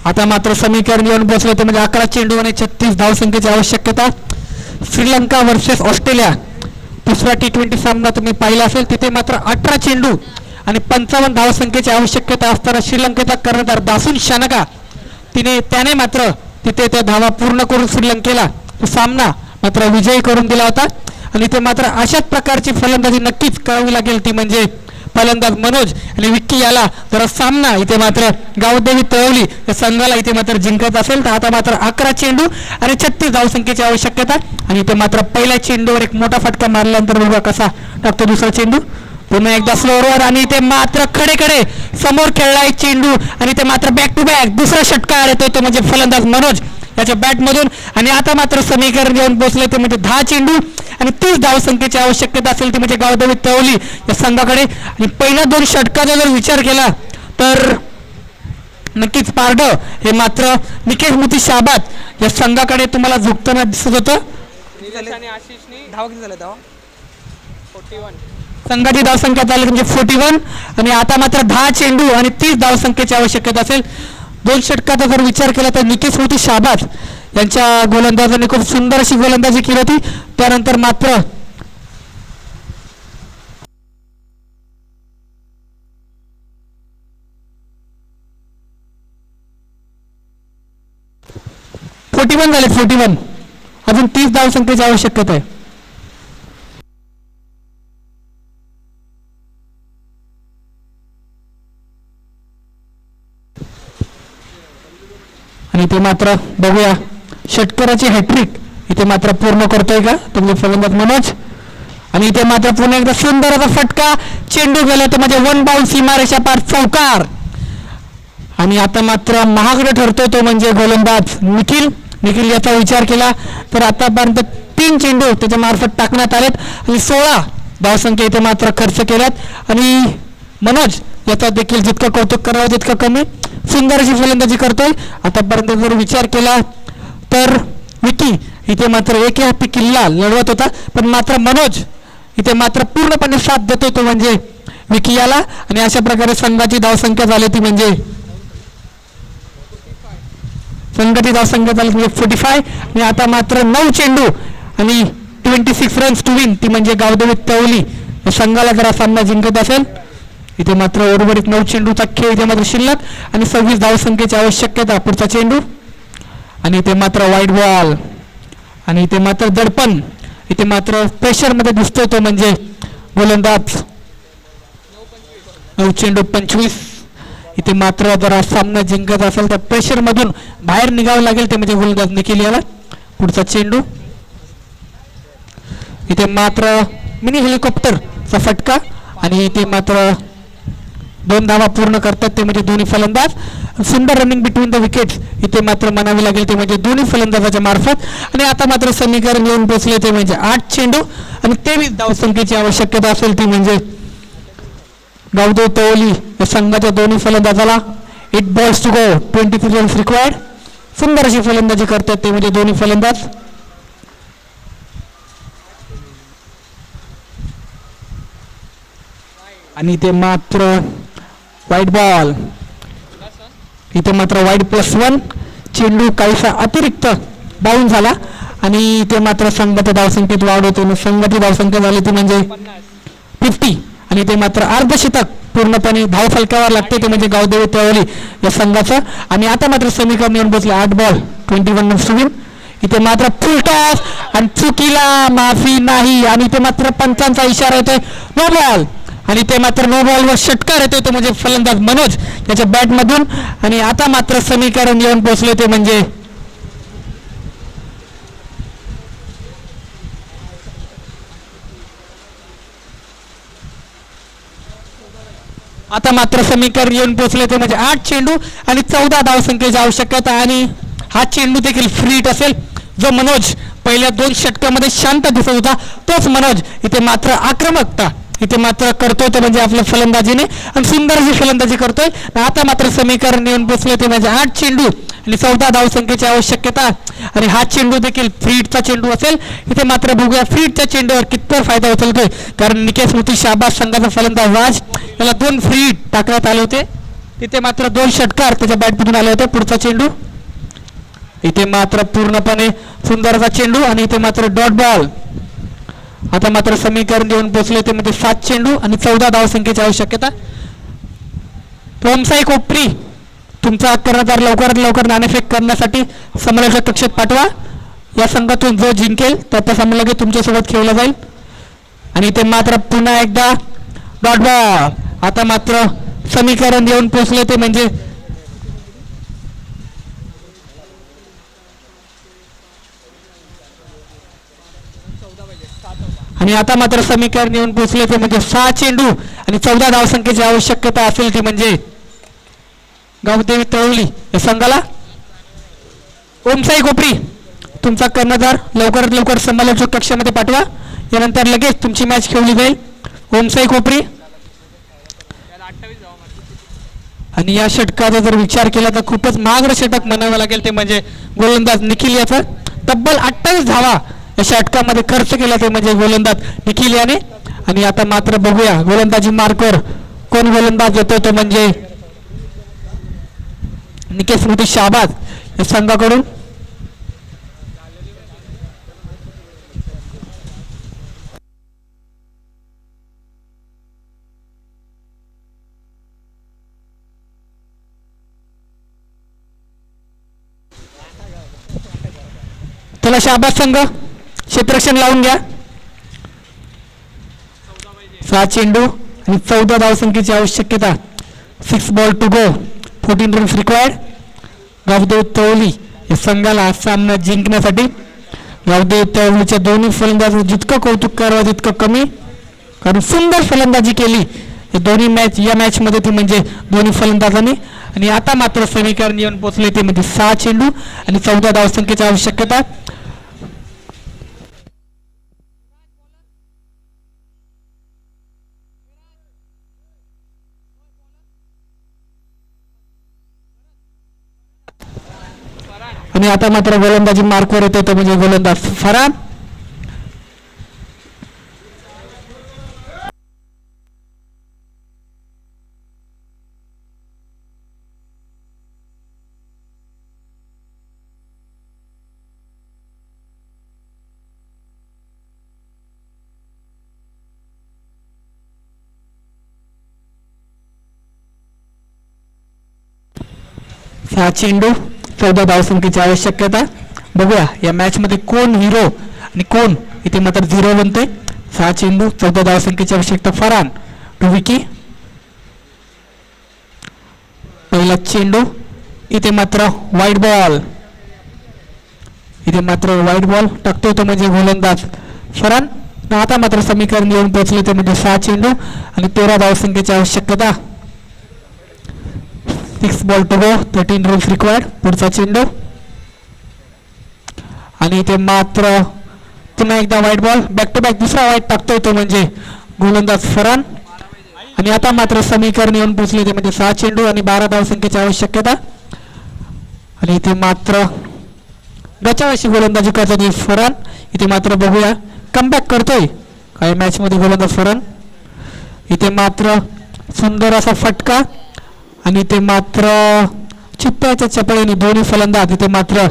आता मात्र समीकरण येऊन पोहोचलं ते म्हणजे 11 चेंडू आणि 36 धावसंख्येची आवश्यकता श्रीलंका वर्सेस ऑस्ट्रेलिया दुसरा T20 सामना तुम्ही पाहिला असेल तिथे मात्र 18 चेंडू आणि 55 धावसंख्येची आवश्यकता असताना श्रीलंकेचा कर्णधार दासून शानका त्याने मात्र तिथे त्या धावा पूर्ण करून श्रीलंकेला तो सामना मात्र विजयी करून दिला होता आणि ते मात्र अशाच प्रकारची फलंदाजी नक्कीच करावी लागेल ती म्हणजे फलंदाज मनोज आणि विक्की याला जरा सामना इथे मात्र गावदेवी तळवली या संघाला इथे मात्र जिंकत असेल तर आता मात्र 11 चेंडू आणि 36 धावसंख्येची आवश्यकता आणि इथे मात्र पहिल्या चेंडूवर एक मोठा फटका मारल्यानंतर बघा कसा टाकतो दुसरा चेंडू पुन्हा एकदा स्लोअरवर आणि ते मात्र खडे समोर खेळला एक चेंडू आणि ते मात्र बॅक टू बॅक दुसरा षटकार येतो तो म्हणजे फलंदाज मनोज याच्या बॅटमधून आणि आता मात्र समीकरण घेऊन पोहोचले ते म्हणजे 10 चेंडू आणि 30 धावसंख्येची आवश्यकता असेल ती म्हणजे गावदेवी तळवली या संघाकडे आणि पहिल्या 2 षटकाचा जर विचार केला तर नक्कीच पारड हे मात्र निकेश मोती शाबाद या संघाकडे तुम्हाला झुकताना दिसत होतं संघाची धावसंख्या झाली म्हणजे 41 आणि आता मात्र 10 चेंडू आणि 30 धावसंख्येची आवश्यकता असेल 2 षटकाचा जर विचार केला तर निकेश मोती शाबाद यांच्या गोलंदाजाने खूप सुंदर अशी गोलंदाजी केली होती त्यानंतर मात्र झाले 41 अजून 30 धावसंख्येची आवश्यकता आहे आणि ते मात्र बघूया षटकाराची हॅट्रिक इथे मात्र पूर्ण करतोय का तुमचे फलंदाज मनोज आणि इथे मात्र पुन्हा एकदा सुंदर असा फटका चेंडू गेला तर म्हणजे 1 बाउंड सीमारेषा पार चौकार आणि आता मात्र महागडे ठरतोय तो म्हणजे गोलंदाज निखिल याचा विचार केला तर आतापर्यंत 3 चेंडू त्याच्या मार्फत टाकण्यात आलेत आणि 16 धावसंख्या इथे मात्र खर्च केल्यात आणि मनोज याचा देखील जितकं कौतुक करावं तितकं कमी सुंदर अशी फलंदाजी करतोय आतापर्यंत जर विचार केला तर विकी इथे मात्र एकही किल्ला लढवत होता पण मात्र मनोज इथे मात्र पूर्णपणे साथ देतोय तो म्हणजे विकी याला आणि अशा प्रकारे संघाची धावसंख्या झाली ती म्हणजे संघाची धावसंख्या झाली म्हणजे 45 आणि आता मात्र 9 चेंडू आणि 26 रन्स टू विन ती म्हणजे गावदेवी तळवली संघाला जर सामना जिंकत असेल इथे मात्र उर्वरित 9 चेंडूचा खेळ इथे मात्र शिल्लक आणि 26 धावसंख्येची आवश्यकता पुढचा चेंडू आणि इथे मात्र वाईट बॉल आणि इथे मात्र दडपण इथे मात्र प्रेशर मध्ये दिसतोय तो म्हणजे गोलंदाज 9 चेंडू 25 इथे मात्र जर सामना जिंकत असेल तर प्रेशर मधून बाहेर निघावं लागेल ते म्हणजे गोलंदाज निखिल याला पुढचा चेंडू इथे मात्र मिनी हेलिकॉप्टरचा फटका आणि इथे मात्र 2 धावा पूर्ण करतात ते म्हणजे दोन्ही फलंदाज सुंदर रनिंग बिटवीन द विकेट्स इथे मात्र म्हणावी लागेल ते म्हणजे दोन्ही फलंदाजाच्या मार्फत आणि आता मात्र समीकरण येऊन पोहोचले ते म्हणजे 8 चेंडू आणि 23 धावसंख्येची आवश्यकता असेल ती म्हणजे गावदेवी तळवली या संघाच्या दोन्ही फलंदाजाला 8 balls to go 23 runs required सुंदर अशी फलंदाजी करतात ते म्हणजे दोन्ही फलंदाज आणि ते मात्र वाईट बॉल इथे मात्र वाईट +1 चेंडू काहीसा अतिरिक्त बाउंड झाला आणि ते मात्र संघाच्या धावसंख्येत वाढ होते. संघाची धावसंख्या झाली ती म्हणजे 50 आणि ते मात्र अर्धशतक पूर्णपणे धावफलकावर लागते ते म्हणजे गावदेवी तळवली या संघाचं. आणि आता मात्र समीकरण येऊन बसले 8 बॉल 21 रन्स टू विन. इथे मात्र फुल टॉस आणि चुकीला माफी नाही आणि ते मात्र पंचांचा इशारा येतोय नो बॉल आणि ते मात्र नो बॉलवर षटकार येतोय तो म्हणजे फलंदाज मनोज याच्या बॅटमधून. आणि आता मात्र समीकरण येऊन पोहोचले ते म्हणजे आता मात्र समीकरण येऊन पोहोचले ते म्हणजे 8 चेंडू आणि 14 धावसंख्येची आवश्यकता आणि हा चेंडू देखील फ्री हिट असेल. जो मनोज पहिल्या 2 षटकामध्ये शांत दिसत होता तोच मनोज इथे मात्र आक्रमकता इथे मात्र करतोय ते म्हणजे आपल्या फलंदाजीने आणि सुंदर अशी फलंदाजी करतोय. आता मात्र समीकरण येऊन पोहोचले ते म्हणजे 8 चेंडू आणि 14 धावसंख्येची आवश्यकता आणि हा चेंडू देखील फ्री हिटचा चेंडू असेल. इथे मात्र बघूया फ्री हिटच्या चेंडूवर कितपत फायदा उचलतोय कारण निकेश मोती शाबाज संघाचा फलंदाज राज याला 2 फ्री हिट टाकण्यात आले होते. तिथे मात्र 2 षटकार त्याच्या बॅटमधून आले होते. पुढचा चेंडू इथे मात्र पूर्णपणे सुंदर असा चेंडू आणि इथे मात्र डॉट बॉल. आता मात्र समीकरण येऊन पोहोचले ते म्हणजे 7 चेंडू आणि 14 धावसंख्येची आवश्यकता. ओमसाई कोपरी तुमचा कर्णधार लवकरात लवकर नाणेफेक करण्यासाठी समोरच्या कक्षेत पाठवा. या संघातून जो जिंकेल त्याचा सामना तुमच्यासोबत खेळला जाईल. आणि ते मात्र पुन्हा एकदा डॉट बॉल. आता मात्र समीकरण येऊन पोहोचले ते म्हणजे आणि आता मात्र समीकरण येऊन पोहोचले ते म्हणजे 6 चेंडू आणि 14 धावसंख्येची आवश्यकता असेल ती म्हणजे गावदेवी तळवली या संघाला. ओमसाई कोपरी तुमचा कर्णधार लवकरात लवकर समालोचक कक्षामध्ये पाठवा. यानंतर लगेच तुमची मॅच खेळली जाईल. ओमसाई कोपरी आणि या षटकाचा जर विचार केला तर खूपच महागडं षटक म्हणावं लागेल ते म्हणजे गोलंदाज निखिल याचा तब्बल 28 धावा या षटकामध्ये खर्च केला ते म्हणजे गोलंदाज निखिल याने. आणि आता मात्र बघूया गोलंदाजी मार्कवर कोण गोलंदाज येतो तो म्हणजे निकेश मोती शाबाज या संघाकडून. त्याला शाबाज संघ क्षेत्ररक्षण लावून घ्या. 6 चेंडू आणि 14 धावसंख्येची आवश्यकता. 6 ball to go 14 runs required. गावदेव तळवली या संघाला हा सामना जिंकण्यासाठी गावदेव तळवलीच्या दोन्ही फलंदाजांचं जितकं कौतुक करावं तितकं कमी कारण सुंदर फलंदाजी केली या दोन्ही या मॅचमध्ये ती म्हणजे दोन्ही फलंदाजांनी. आणि आता मात्र समीकरण येऊन पोहोचले ते म्हणजे 6 चेंडू आणि 14 धावसंख्येची आवश्यकता. आणि आता मात्र गोलंदाजी मार्कवर येतो तो म्हणजे गोलंदाज फरहान. सहा चेंडू 14 धावसंख्येची आवश्यकता. बघूया या मॅच मध्ये कोण हिरो आणि कोण इथे मात्र 0 बनते. 6 चेंडू 14 धावसंख्येची आवश्यकता. फरहान टू विकी. पहिला चेंडू इथे मात्र वाईट बॉल. इथे मात्र वाईट बॉल टाकतो तो म्हणजे गोलंदाज फरहान. आता मात्र समीकरण येऊन पोहोचले ते म्हणजे 6 चेंडू आणि 13 धावसंख्येची आवश्यकता. 6 ball to go 13 runs required. पुढचा चेंडू आणि इथे मात्र पुन्हा एकदा वाईट बॉल. बॅक टू बॅक दुसरा वाईट टाकतोय तो म्हणजे गोलंदाज फरहान. आणि आता मात्र समीकरण येऊन पोहोचले ते म्हणजे 6 चेंडू आणि 12 धावसंख्येची आवश्यकता. आणि इथे मात्र गचावाशी गोलंदाजी करतो फरहान. इथे मात्र बघूया कमबॅक करतोय काय मॅच मध्ये गोलंदाज फरहान. इथे मात्र सुंदर असा फटका आणि ते मात्र चिप्प्याच्या चपळीने दोन्ही फलंदाज इथे मात्र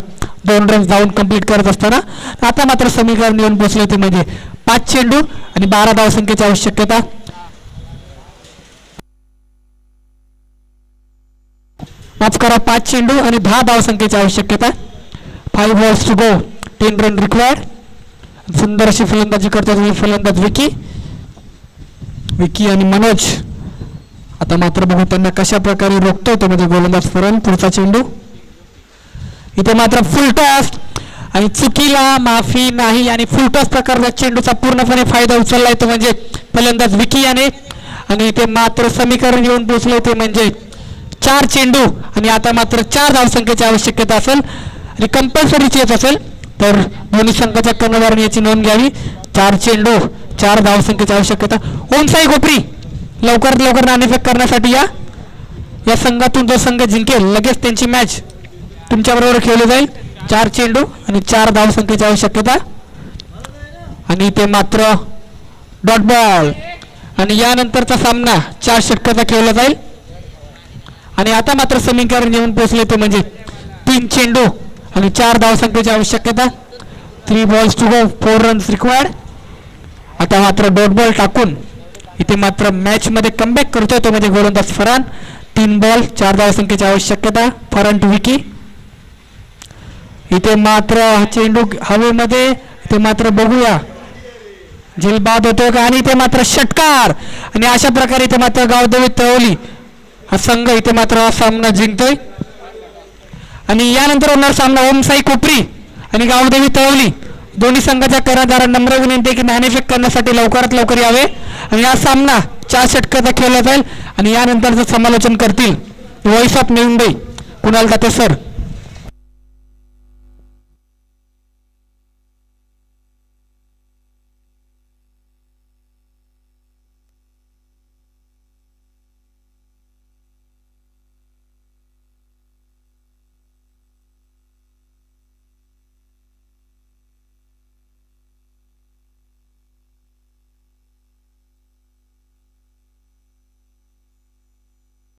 2 रन जाऊन कंप्लीट करत असताना आता मात्र समीकरण येऊन पोहोचले ते म्हणजे 5 चेंडू आणि 12 धावसंख्येची आवश्यकता. माफ करा, 5 चेंडू आणि 10 धावसंख्येची आवश्यकता. 5 balls to go, 10 run required. सुंदर अशी फलंदाजी करतात फलंदाज विकी आणि मनोज. आता मात्र बघू त्यांना कशा प्रकारे रोखतोय तो म्हणजे गोलंदाज फरन. पुढचा चेंडू इथे मात्र फुल टॉस आणि चुकीला माफी नाही आणि फुल टॉस प्रकारचा चेंडूचा पूर्णपणे फायदा उचललाय तो म्हणजे फलंदाज विकी याने. आणि इथे मात्र समीकरण येऊन पोहोचले ते म्हणजे 4 चेंडू आणि आता मात्र 4 धावसंख्येची आवश्यकता असेल आणि कंपल्सरीची येत असेल तर दोन्ही संघाच्या कर्णधाराने याची नोंद घ्यावी. 4 चेंडू 4 धावसंख्येची आवश्यकता. ओमसाई कोपरी लवकरात लवकर नाणेफेक करण्यासाठी या संघातून जो संघ जिंकेल लगेच त्यांची मॅच तुमच्याबरोबर खेळली जाईल. 4 चेंडू आणि 4 धावसंख्येची आवश्यकता आणि ते मात्र डॉट बॉल आणि यानंतरचा सामना 4 षटकाचा खेळला जाईल. आणि आता मात्र समीकरण येऊन पोहोचले ते म्हणजे 3 चेंडू आणि 4 धावसंख्येची आवश्यकता. 3 balls to go, 4 runs required. आता मात्र डॉट बॉल टाकून इथे मात्र मॅच मध्ये कमबॅक करतोय तो म्हणजे गोलंदाज फरहान. 3 बॉल 4 धावसंख्येची आवश्यकता. फरहान टू विकी. इथे मात्र चेंडू हवेमध्ये. इथे मात्र बघूया झेलबाद होतोय का आणि इथे मात्र षटकार आणि अशा प्रकारे इथे मात्र गावदेवी तळवली हा संघ इथे मात्र हा सामना जिंकतोय. आणि यानंतर होणार सामना ओमसाई कोपरी आणि गावदेवी तळवली. दोन्ही संघाच्या कर्णधारांना नम्र विनंती की नाणेफेक करण्यासाठी लवकरात लवकर यावे आणि हा सामना 4 षटकाचा खेळला जाईल. आणि यानंतरचं समालोचन करतील voice of Mumbai Kunal Date sir.